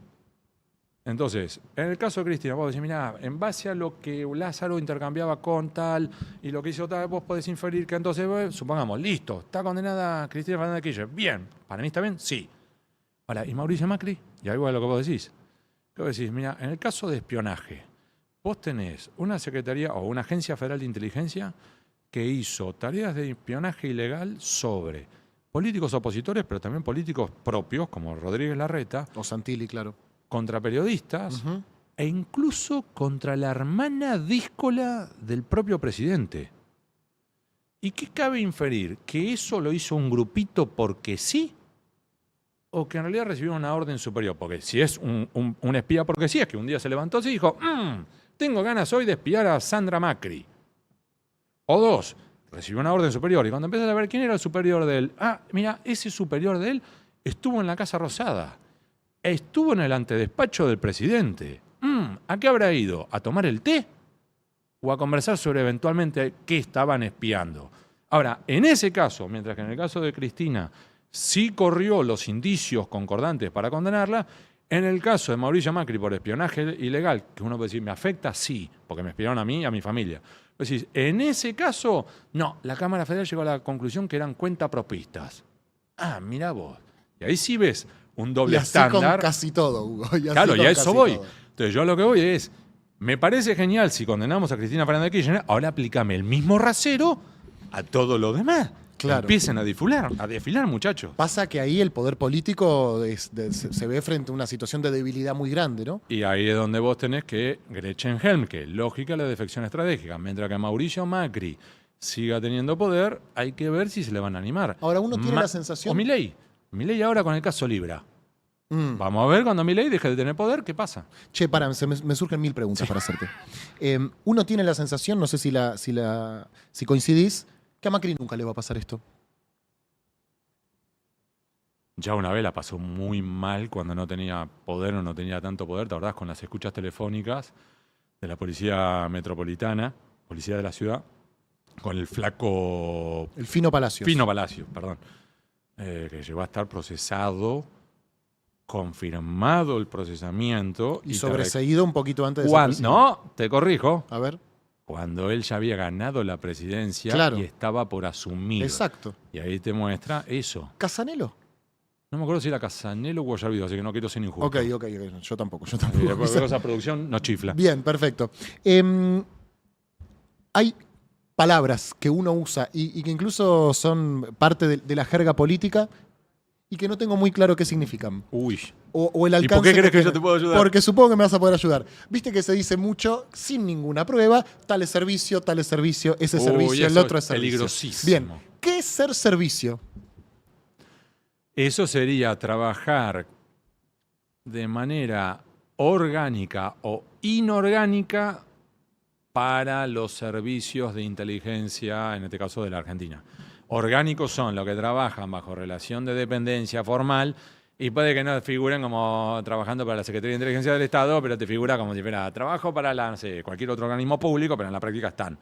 Entonces, en el caso de Cristina, vos decís, mirá, en base a lo que Lázaro intercambiaba con tal y lo que hizo tal, vos podés inferir que entonces, supongamos, listo, está condenada Cristina Fernández de Kirchner. Bien, ¿para mí está bien? Sí. Ahora, ¿y Mauricio Macri? Y ahí va lo que vos decís. ¿Qué vos decís? Mirá, en el caso de espionaje, vos tenés una secretaría o una agencia federal de inteligencia que hizo tareas de espionaje ilegal sobre políticos opositores, pero también políticos propios, como Rodríguez Larreta, O Santilli, claro. contra periodistas Ujú. e incluso contra la hermana díscola del propio presidente. ¿Y qué cabe inferir? ¿Que eso lo hizo un grupito porque sí? ¿O que en realidad recibió una orden superior? Porque si es un espía porque sí, es que un día se levantó así y dijo, tengo ganas hoy de espiar a Sandra Macri. O dos, recibió una orden superior y cuando empiezas a ver quién era el superior de él, mira, ese superior de él estuvo en la Casa Rosada, estuvo en el antedespacho del presidente. ¿A qué habrá ido? ¿A tomar el té? ¿O a conversar sobre eventualmente qué estaban espiando? Ahora, en ese caso, mientras que en el caso de Cristina sí corrió los indicios concordantes para condenarla, en el caso de Mauricio Macri por espionaje ilegal, que uno puede decir, ¿me afecta? Sí, porque me espiaron a mí y a mi familia. Es decir, en ese caso, no, la Cámara Federal llegó a la conclusión que eran cuentapropistas. Mira vos. Y ahí sí ves un doble Y así estándar. con casi todo, Hugo. Claro, y a eso voy. Todo. Entonces yo a lo que voy es, me parece genial si condenamos a Cristina Fernández de Kirchner, ahora aplícame el mismo rasero a todo lo demás. Claro. Empiecen a desfilar, muchachos. Pasa que ahí el poder político se ve frente a una situación de debilidad muy grande, ¿no? Y ahí es donde vos tenés que Gretchen Helmke, lógica la defección estratégica. Mientras que Mauricio Macri siga teniendo poder, hay que ver si se le van a animar. Ahora uno tiene la sensación... O Milei. Milei ahora con el caso Libra. Mm. Vamos a ver cuando Milei deje de tener poder, ¿qué pasa? Che, me surgen 1000 preguntas para hacerte. Uno tiene la sensación, no sé si coincidís, que a Macri nunca le va a pasar esto. Ya una vez la pasó muy mal cuando no tenía poder o no tenía tanto poder, ¿te acordás? Con las escuchas telefónicas de la policía metropolitana, policía de la ciudad, con el flaco... El Fino Palacios. Fino Palacios, perdón. Que llegó a estar procesado, confirmado el procesamiento. Y sobreseído un poquito antes de ser presidente. No, te corrijo. A ver. Cuando él ya había ganado la presidencia Claro. y estaba por asumir. Exacto. Y ahí te muestra eso. ¿Casanelo? No me acuerdo si era Casanelo o Guayarvido, así que no quiero ser injusto. Ok, yo tampoco. Esa producción nos chifla. Bien, perfecto. Hay palabras que uno usa y que incluso son parte de la jerga política y que no tengo muy claro qué significan. Uy. O el alcance. ¿Y por qué crees que tiene. yo te puedo ayudar? Porque supongo que me vas a poder ayudar. Viste que se dice mucho, sin ninguna prueba, tal es servicio, ese servicio, el eso otro es es servicio. peligrosísimo. Bien, ¿qué es ser servicio? Eso sería trabajar de manera orgánica o inorgánica para los servicios de inteligencia, en este caso de la Argentina. Orgánicos son los que trabajan bajo relación de dependencia formal y puede que no figuren como trabajando para la Secretaría de Inteligencia del Estado, pero te figura como si fuera trabajo para no sé, cualquier otro organismo público, pero en la práctica están.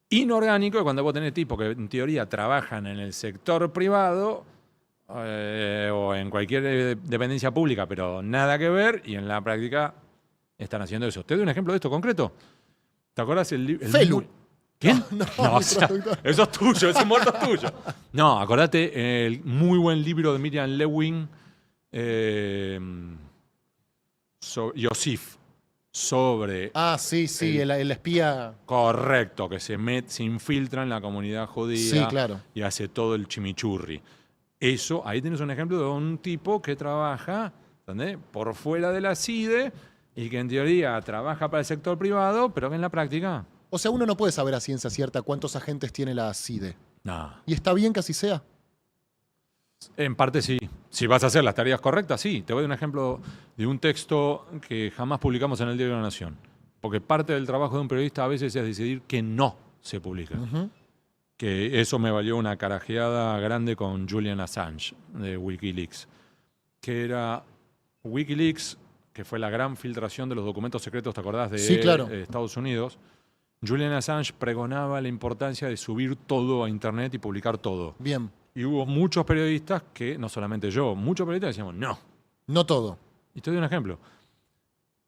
Inorgánico es cuando vos tenés tipos que en teoría trabajan en el sector privado o en cualquier dependencia pública, pero nada que ver, y en la práctica están haciendo eso. ¿Te doy un ejemplo de esto concreto? ¿Te acuerdas el Felu. ¿Quién? No, O sea, eso es tuyo, ese muerto es tuyo. No, acordate el muy buen libro de Miriam Lewin, Yosif, sobre... Sí, el espía. Correcto, que se infiltra en la comunidad judía Sí, claro. y hace todo el chimichurri. Eso, ahí tienes un ejemplo de un tipo que trabaja, ¿entendés?, por fuera de la CIDE y que en teoría trabaja para el sector privado, pero que en la práctica... O sea, uno no puede saber a ciencia cierta cuántos agentes tiene la CIDE. No. ¿Y está bien que así sea? En parte sí. Si vas a hacer las tareas correctas, sí. Te voy a dar un ejemplo de un texto que jamás publicamos en el Diario de la Nación. Porque parte del trabajo de un periodista a veces es decidir que no se publica. Uh-huh. Que eso me valió una carajeada grande con Julian Assange de Wikileaks. Que era Wikileaks, que fue la gran filtración de los documentos secretos, ¿te acordás? De Sí, claro. Estados Unidos. Julian Assange pregonaba la importancia de subir todo a internet y publicar todo. Bien. Y hubo muchos periodistas que, no solamente yo, muchos periodistas decíamos, no. No todo. Y te doy un ejemplo.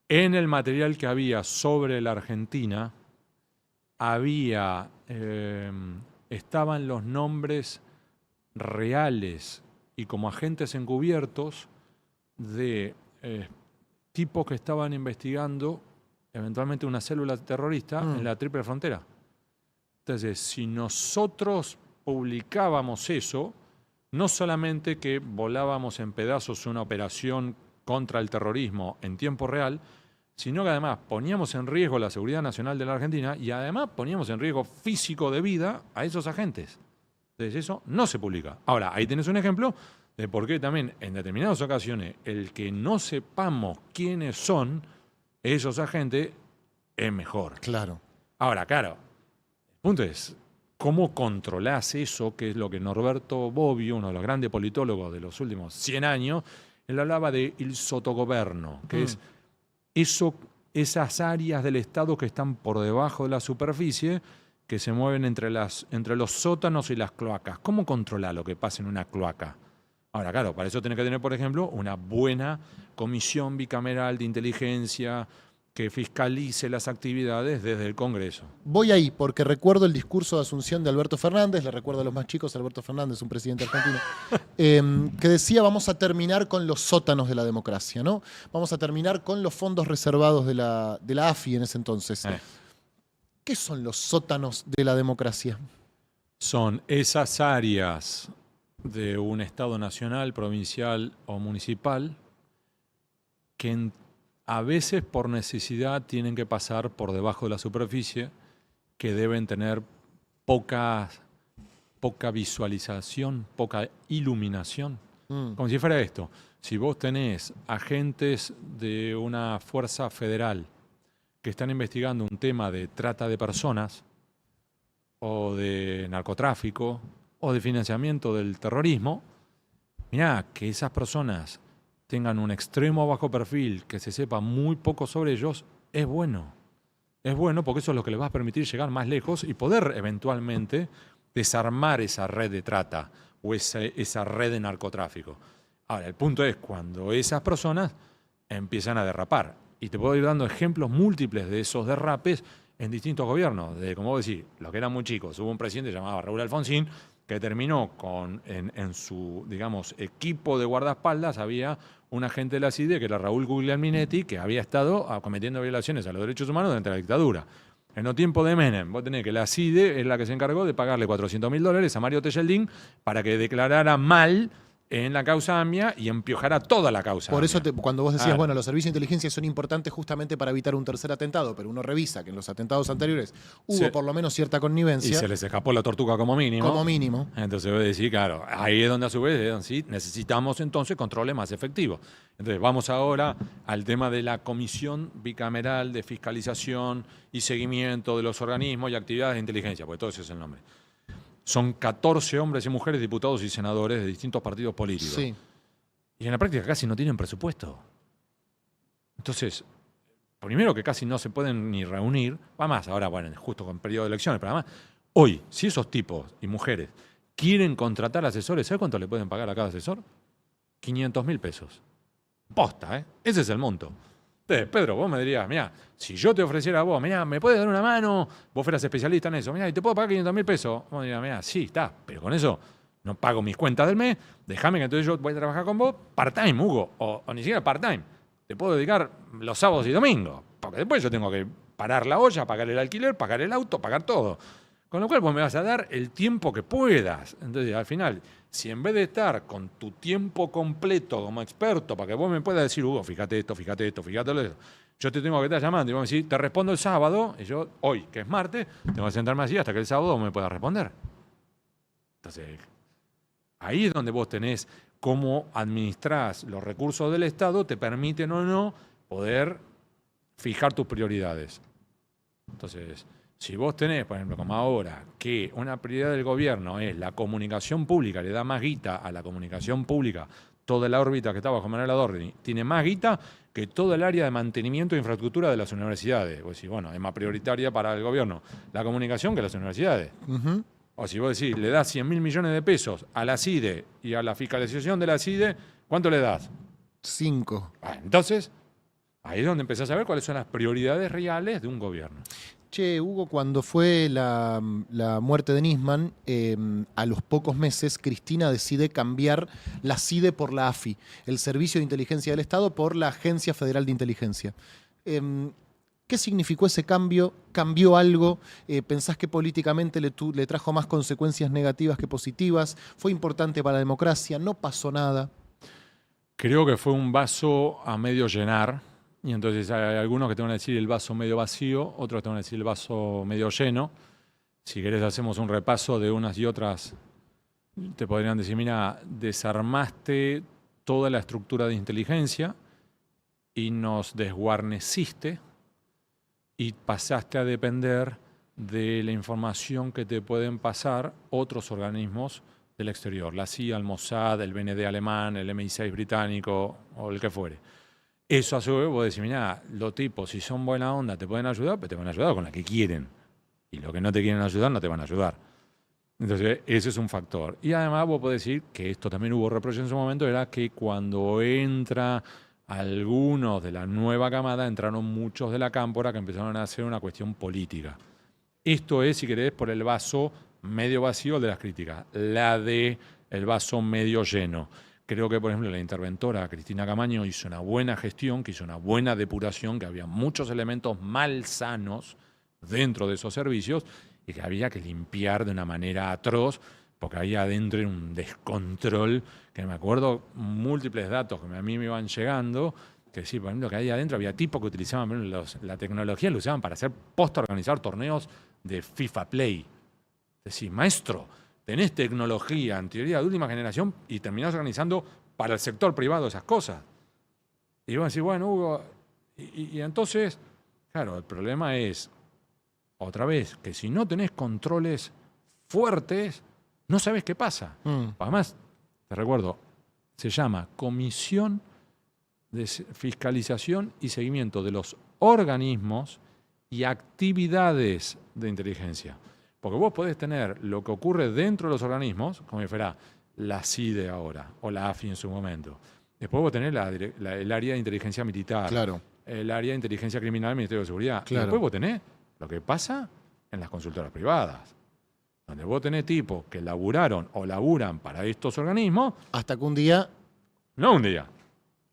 En el material que había sobre la Argentina, estaban los nombres reales y como agentes encubiertos de tipos que estaban investigando eventualmente una célula terrorista en la Triple Frontera. Entonces, si nosotros publicábamos eso, no solamente que volábamos en pedazos una operación contra el terrorismo en tiempo real, sino que además poníamos en riesgo la seguridad nacional de la Argentina y además poníamos en riesgo físico de vida a esos agentes. Entonces eso no se publica. Ahora, ahí tenés un ejemplo de por qué también en determinadas ocasiones el que no sepamos quiénes son esos agentes es mejor. Claro. Ahora, claro, el punto es, ¿cómo controlás eso? Que es lo que Norberto Bobbio, uno de los grandes politólogos de los últimos 100 años, él hablaba de il sotogoverno, que es esas áreas del Estado que están por debajo de la superficie, que se mueven entre los sótanos y las cloacas. ¿Cómo controlar lo que pasa en una cloaca? Ahora, claro, para eso tenés que tener, por ejemplo, una buena comisión bicameral de inteligencia que fiscalice las actividades desde el Congreso. Voy ahí porque recuerdo el discurso de asunción de Alberto Fernández, le recuerdo a los más chicos, Alberto Fernández, un presidente argentino, que decía vamos a terminar con los sótanos de la democracia, ¿no? Vamos a terminar con los fondos reservados de la AFI en ese entonces. ¿Qué son los sótanos de la democracia? Son esas áreas de un Estado nacional, provincial o municipal que a veces por necesidad tienen que pasar por debajo de la superficie, que deben tener poca visualización, poca iluminación. Como si fuera esto. Si vos tenés agentes de una fuerza federal que están investigando un tema de trata de personas o de narcotráfico o de financiamiento del terrorismo, mirá, que esas personas tengan un extremo bajo perfil, que se sepa muy poco sobre ellos, es bueno. Es bueno porque eso es lo que les va a permitir llegar más lejos y poder eventualmente desarmar esa red de trata o esa red de narcotráfico. Ahora, el punto es cuando esas personas empiezan a derrapar. Y te puedo ir dando ejemplos múltiples de esos derrapes en distintos gobiernos. De, como vos decís, los que eran muy chicos. Hubo un presidente llamado Raúl Alfonsín que terminó en su, digamos, equipo de guardaespaldas había un agente de la CIDE, que era Raúl Guglielminetti, que había estado cometiendo violaciones a los derechos humanos durante la dictadura. En los tiempos de Menem, vos tenés que la CIDE es la que se encargó de pagarle $400.000 a Mario Tejeldín para que declarara mal en la causa AMIA y empiojara toda la causa. Por eso cuando vos decías, Claro. bueno, los servicios de inteligencia son importantes justamente para evitar un tercer atentado, pero uno revisa que en los atentados anteriores hubo Sí. por lo menos cierta Y connivencia. se les escapó la tortuga como mínimo. Como mínimo. Entonces voy a decir, claro, ahí es donde a su vez sí, necesitamos entonces controles más efectivos. Entonces vamos ahora al tema de la comisión bicameral de fiscalización y seguimiento de los organismos y actividades de inteligencia, porque todo ese es el nombre. Son 14 hombres y mujeres, diputados y senadores de distintos partidos políticos. Sí. Y en la práctica casi no tienen presupuesto. Entonces, primero que casi no se pueden ni reunir, va más ahora, bueno, justo con periodo de elecciones, pero además, hoy, si esos tipos y mujeres quieren contratar asesores, ¿sabes cuánto le pueden pagar a cada asesor? 500.000 pesos. Posta, ¿eh? Ese es el monto. Entonces, Pedro, vos me dirías, mira, si yo te ofreciera a vos, mira, ¿me puedes dar una mano? Vos fueras especialista en eso, mira, ¿y te puedo pagar 500.000 pesos? Vos me dirías, mira, sí, está, pero con eso no pago mis cuentas del mes, déjame que entonces yo voy a trabajar con vos part-time, Hugo, o ni siquiera part-time. Te puedo dedicar los sábados y domingos, porque después yo tengo que parar la olla, pagar el alquiler, pagar el auto, pagar todo. Con lo cual vos me vas a dar el tiempo que puedas. Entonces, al final, si en vez de estar con tu tiempo completo como experto, para que vos me puedas decir, Hugo, fíjate esto, fíjate esto, fíjate lo otro, yo te tengo que estar llamando y vos me decís, te respondo el sábado, y yo, hoy, que es martes, tengo que sentarme así hasta que el sábado me pueda responder. Entonces, ahí es donde vos tenés cómo administrás los recursos del Estado, te permiten o no poder fijar tus prioridades. Entonces, si vos tenés, por ejemplo, como ahora, que una prioridad del gobierno es la comunicación pública, le da más guita a la comunicación pública, toda la órbita que está bajo Manuel Adorni tiene más guita que todo el área de mantenimiento e infraestructura de las universidades. Vos decís, bueno, es más prioritaria para el gobierno la comunicación que las universidades. Ujú. O si vos decís, le das 100.000 millones de pesos a la CIDE y a la fiscalización de la CIDE, ¿cuánto le das? 5. Entonces, ahí es donde empezás a ver cuáles son las prioridades reales de un gobierno. Che, Hugo, cuando fue la muerte de Nisman, a los pocos meses, Cristina decide cambiar la CIDE por la AFI, el Servicio de Inteligencia del Estado, por la Agencia Federal de Inteligencia. ¿Qué significó ese cambio? ¿Cambió algo? ¿Pensás que políticamente le trajo más consecuencias negativas que positivas? ¿Fue importante para la democracia? ¿No pasó nada? Creo que fue un vaso a medio llenar, y entonces hay algunos que te van a decir el vaso medio vacío, otros te van a decir el vaso medio lleno. Si querés hacemos un repaso de unas y otras. Te podrían decir, mira, desarmaste toda la estructura de inteligencia y nos desguarneciste y pasaste a depender de la información que te pueden pasar otros organismos del exterior, la CIA, el Mossad, el BND alemán, el MI6 británico o el que fuere. Eso a su vez vos decís, mira, los tipos, si son buena onda, te pueden ayudar, pero te van a ayudar con la que quieren. Y los que no te quieren ayudar, no te van a ayudar. Entonces, ese es un factor. Y además vos podés decir que esto también hubo reproche en su momento, era que cuando entra algunos de la nueva camada, entraron muchos de la cámpora que empezaron a hacer una cuestión política. Esto es, si querés, por el vaso medio vacío de las críticas. La de el vaso medio lleno. Creo que, por ejemplo, la interventora Cristina Camaño hizo una buena gestión, que hizo una buena depuración, que había muchos elementos malsanos dentro de esos servicios y que había que limpiar de una manera atroz, porque había adentro un descontrol, que me acuerdo múltiples datos que a mí me iban llegando, que sí, por ejemplo, que ahí adentro había tipos que utilizaban la tecnología, lo usaban para hacer organizar torneos de FIFA Play. Es decir, maestro, tenés tecnología en teoría de última generación y terminás organizando para el sector privado esas cosas. Y vos decís, bueno, Hugo, y entonces, claro, el problema es, otra vez, que si no tenés controles fuertes, no sabés qué pasa. Además, te recuerdo, se llama Comisión de Fiscalización y Seguimiento de los Organismos y Actividades de Inteligencia. Porque vos podés tener lo que ocurre dentro de los organismos, como si fuera la CIDE ahora, o la AFI en su momento. Después vos tenés el área de inteligencia militar, Claro. el área de inteligencia criminal del Ministerio de Seguridad. Claro. Y después vos tenés lo que pasa en las consultoras privadas, donde vos tenés tipos que laburaron o laburan para estos organismos. Hasta que un día, No un día.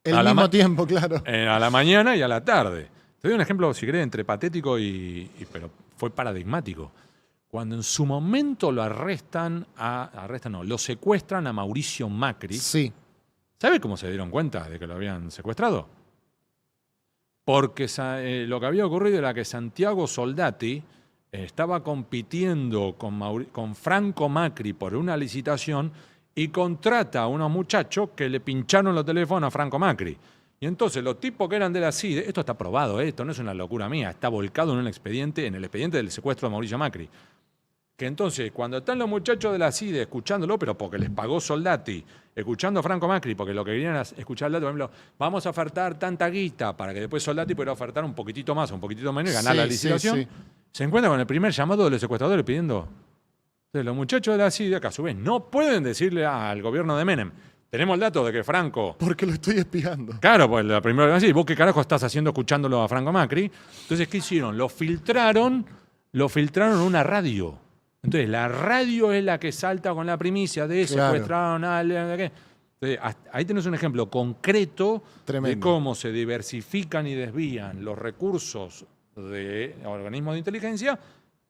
el mismo tiempo, claro. A la mañana y a la tarde. Te doy un ejemplo, si querés, entre patético pero fue paradigmático. Cuando en su momento lo lo secuestran a Mauricio Macri. Sí. ¿Sabe cómo se dieron cuenta de que lo habían secuestrado? Porque lo que había ocurrido era que Santiago Soldati estaba compitiendo con Franco Macri por una licitación y contrata a unos muchachos que le pincharon los teléfonos a Franco Macri. Y entonces los tipos que eran de la CIDE, esto está probado, esto no es una locura mía, está volcado en el expediente del secuestro de Mauricio Macri. Que entonces, cuando están los muchachos de la CIDE escuchándolo, pero porque les pagó Soldati, escuchando a Franco Macri, porque lo que querían es escuchar por ejemplo, vamos a ofertar tanta guita para que después Soldati pueda ofertar un poquitito más o un poquitito menos y ganar la licitación, Sí. se encuentra con el primer llamado de los secuestradores pidiendo. Entonces, los muchachos de la CIDE, que a su vez no pueden decirle al gobierno de Menem, tenemos el dato de que Franco... Porque lo estoy espiando. Claro, pues la primera vez, ¿vos qué carajo estás haciendo escuchándolo a Franco Macri? Entonces, ¿qué hicieron? Lo filtraron en una radio. Entonces, la radio es la que salta con la primicia de secuestraron a alguien. Entonces, ahí tenés un ejemplo concreto de cómo se diversifican y desvían los recursos de organismos de inteligencia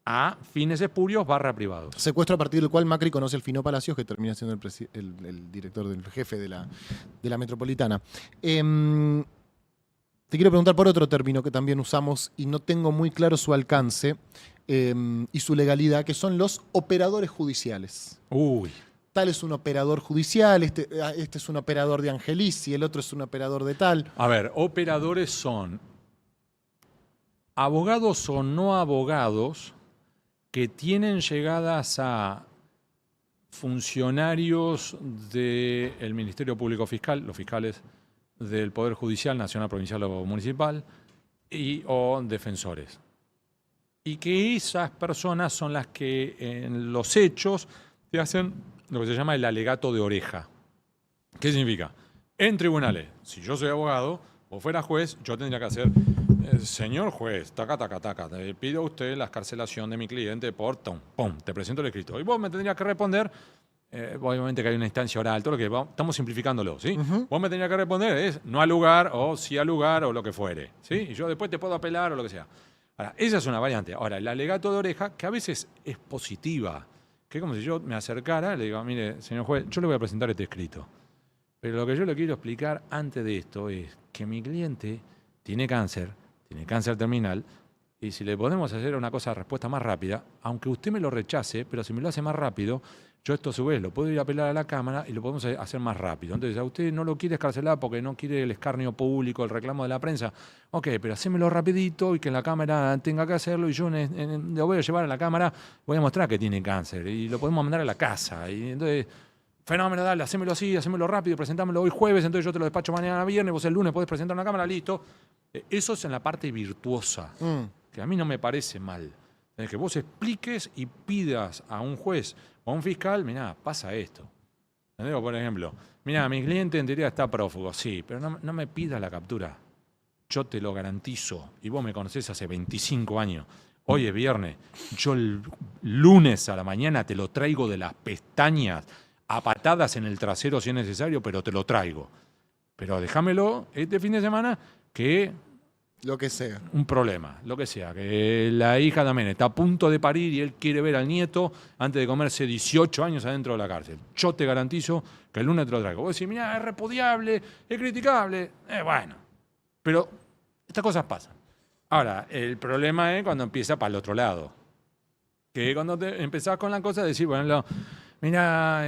a fines espurios /privados. Secuestro a partir del cual Macri conoce al Fino Palacios, que termina siendo el director, del jefe de la metropolitana. Te quiero preguntar por otro término que también usamos y no tengo muy claro su alcance y su legalidad, que son los operadores judiciales. Uy. Tal es un operador judicial, este es un operador de Angelici, el otro es un operador de tal. A ver, operadores son abogados o no abogados que tienen llegadas a funcionarios del Ministerio Público Fiscal, los fiscales del Poder Judicial, Nacional, Provincial o Municipal, o defensores. Y que esas personas son las que en los hechos te hacen lo que se llama el alegato de oreja. ¿Qué significa? En tribunales, si yo soy abogado o fuera juez, yo tendría que hacer, señor juez, taca, le pido a usted la excarcelación de mi cliente por, pum, te presento el escrito. Y vos me tendrías que responder, obviamente que hay una instancia oral, todo lo que estamos simplificándolo, ¿sí? Vos me tenías que responder es no al lugar o sí al lugar o lo que fuere, ¿sí? Y yo después te puedo apelar o lo que sea. Ahora, esa es una variante. Ahora, el alegato de oreja, que a veces es positiva, que es como si yo me acercara y le digo, mire, señor juez, yo le voy a presentar este escrito. Pero lo que yo le quiero explicar antes de esto es que mi cliente tiene cáncer terminal, y si le podemos hacer una cosa de respuesta más rápida, aunque usted me lo rechace, pero si me lo hace más rápido, yo esto a su vez lo puedo ir a apelar a la Cámara y lo podemos hacer más rápido. Entonces, a usted no lo quiere escarcelar porque no quiere el escarnio público, el reclamo de la prensa. Ok, pero hacémelo rapidito y que la Cámara tenga que hacerlo y yo lo voy a llevar a la Cámara, voy a mostrar que tiene cáncer y lo podemos mandar a la casa. Y entonces, fenómeno, dale, hacémelo así, hacémelo rápido, presentámelo hoy jueves, entonces yo te lo despacho mañana viernes, vos el lunes podés presentar una Cámara, listo. Eso es en la parte virtuosa, que a mí no me parece mal. Es que vos expliques y pidas a un juez o a un fiscal, mirá, pasa esto. ¿Entendés? Por ejemplo, mirá, mi cliente en teoría está prófugo, sí, pero no me pidas la captura. Yo te lo garantizo, y vos me conocés hace 25 años. Hoy es viernes, yo el lunes a la mañana te lo traigo de las pestañas, a patadas en el trasero si es necesario, pero te lo traigo. Pero déjamelo este fin de semana que... Lo que sea. Un problema, lo que sea. Que la hija también está a punto de parir y él quiere ver al nieto antes de comerse 18 años adentro de la cárcel. Yo te garantizo que el lunes te lo traigo. Vos decís, mirá, es repudiable, es criticable. Bueno, pero estas cosas pasan. Ahora, el problema es cuando empieza para el otro lado. Que cuando te empezás con la cosa de decir, bueno, mirá,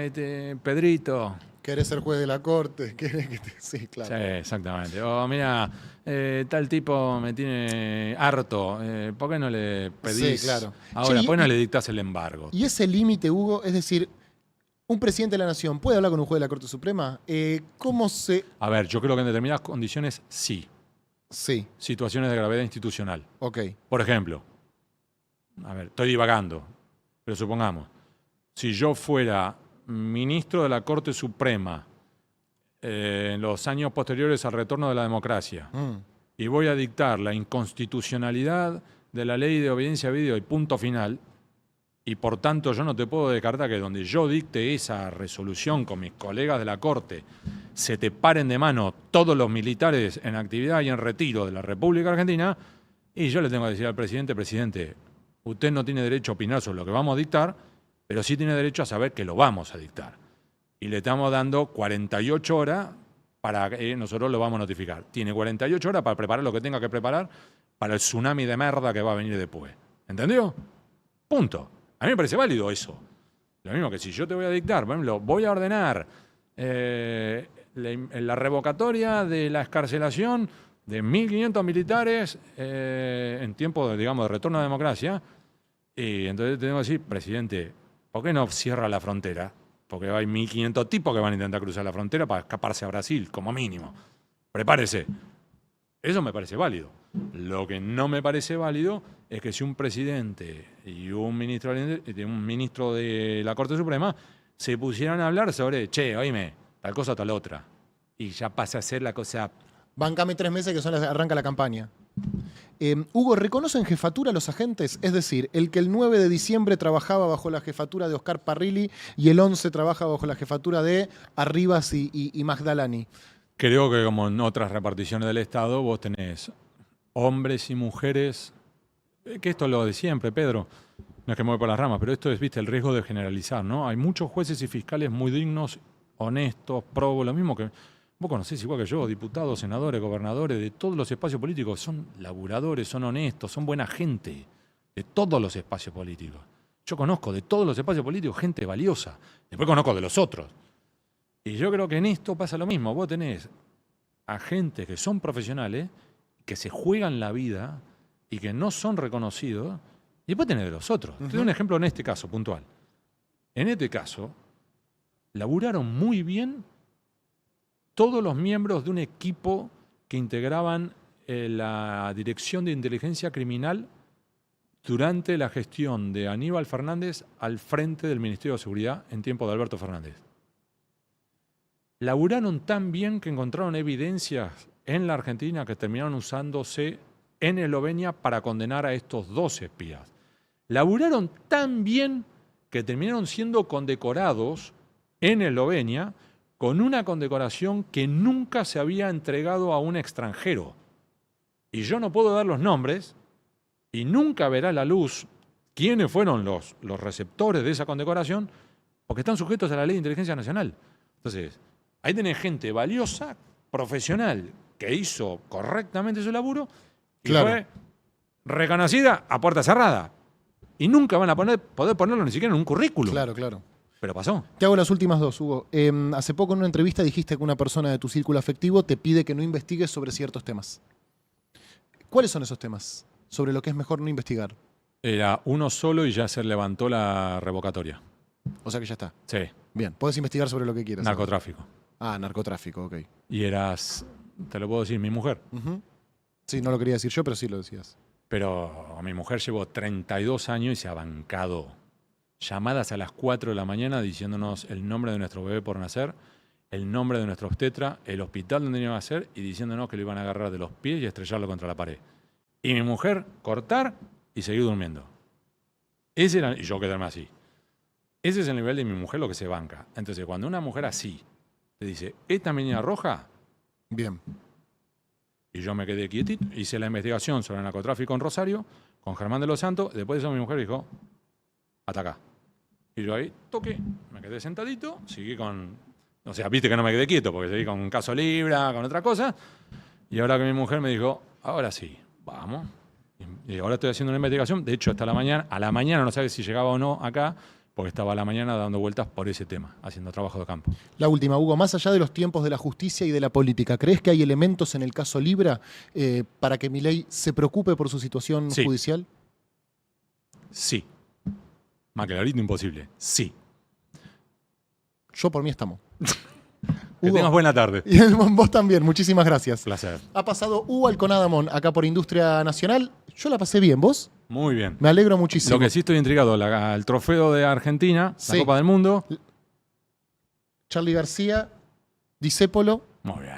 Pedrito... ¿Querés ser juez de la corte? ¿Querés que te... Sí, claro. Sí, exactamente. O mira, tal tipo me tiene harto. ¿Por qué no le pedís? Sí, claro. Ahora, Che, ¿por qué no le dictás el embargo? Y ese límite, Hugo, es decir, un presidente de la nación puede hablar con un juez de la Corte Suprema. ¿Cómo se...? A ver, yo creo que en determinadas condiciones sí. Sí. Situaciones de gravedad institucional. Ok. Por ejemplo, a ver, estoy divagando, pero supongamos, si yo fuera ministro de la Corte Suprema en los años posteriores al retorno de la democracia y voy a dictar la inconstitucionalidad de la ley de obediencia a video y punto final, y por tanto yo no te puedo descartar que donde yo dicte esa resolución con mis colegas de la Corte se te paren de mano todos los militares en actividad y en retiro de la República Argentina, y yo le tengo que decir al presidente, usted no tiene derecho a opinar sobre lo que vamos a dictar, pero sí tiene derecho a saber que lo vamos a dictar. Y le estamos dando 48 horas para que nosotros lo vamos a notificar. Tiene 48 horas para preparar lo que tenga que preparar para el tsunami de merda que va a venir después. ¿Entendió? Punto. A mí me parece válido eso. Lo mismo que si yo te voy a dictar, por ejemplo, voy a ordenar la revocatoria de la excarcelación de 1.500 militares en tiempo, de retorno a la democracia. Y entonces tengo que decir, presidente, ¿por qué no cierra la frontera? Porque hay 1.500 tipos que van a intentar cruzar la frontera para escaparse a Brasil, como mínimo. Prepárese. Eso me parece válido. Lo que no me parece válido es que si un presidente y un ministro de la Corte Suprema se pusieran a hablar sobre, oíme, tal cosa o tal otra. Y ya pasa a ser la cosa... Bancame 3 meses que arranca la campaña. Hugo, ¿reconocen jefatura a los agentes? Es decir, el que el 9 de diciembre trabajaba bajo la jefatura de Oscar Parrilli y el 11 trabaja bajo la jefatura de Arribas y Magdalani. Creo que como en otras reparticiones del Estado vos tenés hombres y mujeres, que esto es lo de siempre, Pedro, no es que me voy por las ramas, pero esto es, viste, el riesgo de generalizar, ¿no? Hay muchos jueces y fiscales muy dignos, honestos, probos, lo mismo que... Vos conocés igual que yo, diputados, senadores, gobernadores, de todos los espacios políticos, son laburadores, son honestos, son buena gente, de todos los espacios políticos. Yo conozco de todos los espacios políticos gente valiosa, después conozco de los otros. Y yo creo que en esto pasa lo mismo, vos tenés agentes que son profesionales, que se juegan la vida y que no son reconocidos, y después tenés de los otros. Te doy un ejemplo en este caso, puntual. En este caso, laburaron muy bien todos los miembros de un equipo que integraban la Dirección de Inteligencia Criminal durante la gestión de Aníbal Fernández al frente del Ministerio de Seguridad en tiempo de Alberto Fernández. Laburaron tan bien que encontraron evidencias en la Argentina que terminaron usándose en Eslovenia para condenar a estos 2 espías. Laburaron tan bien que terminaron siendo condecorados en Eslovenia con una condecoración que nunca se había entregado a un extranjero. Y yo no puedo dar los nombres y nunca verá la luz quiénes fueron los receptores de esa condecoración porque están sujetos a la Ley de Inteligencia Nacional. Entonces, ahí tenés gente valiosa, profesional, que hizo correctamente su laburo y Claro. fue reconocida a puerta cerrada. Y nunca van a poder ponerlo ni siquiera en un currículum. Claro, claro. Pero pasó. Te hago las últimas dos, Hugo. Hace poco en una entrevista dijiste que una persona de tu círculo afectivo te pide que no investigues sobre ciertos temas. ¿Cuáles son esos temas sobre lo que es mejor no investigar? Era uno solo y ya se levantó la revocatoria. O sea que ya está. Sí, Bien, puedes investigar sobre lo que quieras. narcotráfico. Ah, narcotráfico, ok. Y eras, te lo puedo decir, mi mujer. Ujú. Sí, no lo quería decir yo, pero sí lo decías. Pero mi mujer llevó 32 años y se ha bancado llamadas a las 4 de la mañana diciéndonos el nombre de nuestro bebé por nacer, el nombre de nuestro obstetra, el hospital donde iba a ser y diciéndonos que lo iban a agarrar de los pies y estrellarlo contra la pared. Y mi mujer cortar y seguir durmiendo. Ese era, y yo quedarme así. Ese es el nivel de mi mujer, lo que se banca. Entonces, cuando una mujer así te dice, esta menina roja, Bien. y yo me quedé quietito, hice la investigación sobre el narcotráfico en Rosario, con Germán de los Santos, después de eso mi mujer dijo, hasta acá. Y yo ahí toqué, me quedé sentadito, seguí con, o sea, viste que no me quedé quieto, porque seguí con Caso Libra, con otra cosa, y ahora que mi mujer me dijo, ahora sí, vamos. Y ahora estoy haciendo una investigación, de hecho hasta la mañana, a la mañana no sabes si llegaba o no acá, porque estaba a la mañana dando vueltas por ese tema, haciendo trabajo de campo. La última, Hugo, más allá de los tiempos de la justicia y de la política, ¿crees que hay elementos en el caso Libra para que Milei se preocupe por su situación Sí. judicial? Sí. Más clarito imposible. Sí. Yo por mí estamos. Que tengas buena tarde. Y vos también, muchísimas gracias. Placer. Ha pasado Hugo Alconadamón acá por Industria Nacional. Yo la pasé bien, ¿vos? Muy bien. Me alegro muchísimo. Lo que sí estoy intrigado, el trofeo de Argentina, Sí. la Copa del Mundo. Charly García, Discépolo Muy bien.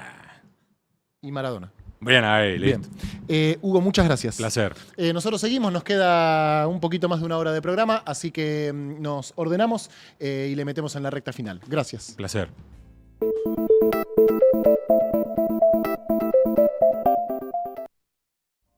y Maradona. Bien ahí, Bien. listo. Hugo, muchas gracias. Placer. Nosotros seguimos, nos queda un poquito más de una hora de programa, así que nos ordenamos y le metemos en la recta final. Gracias. Placer.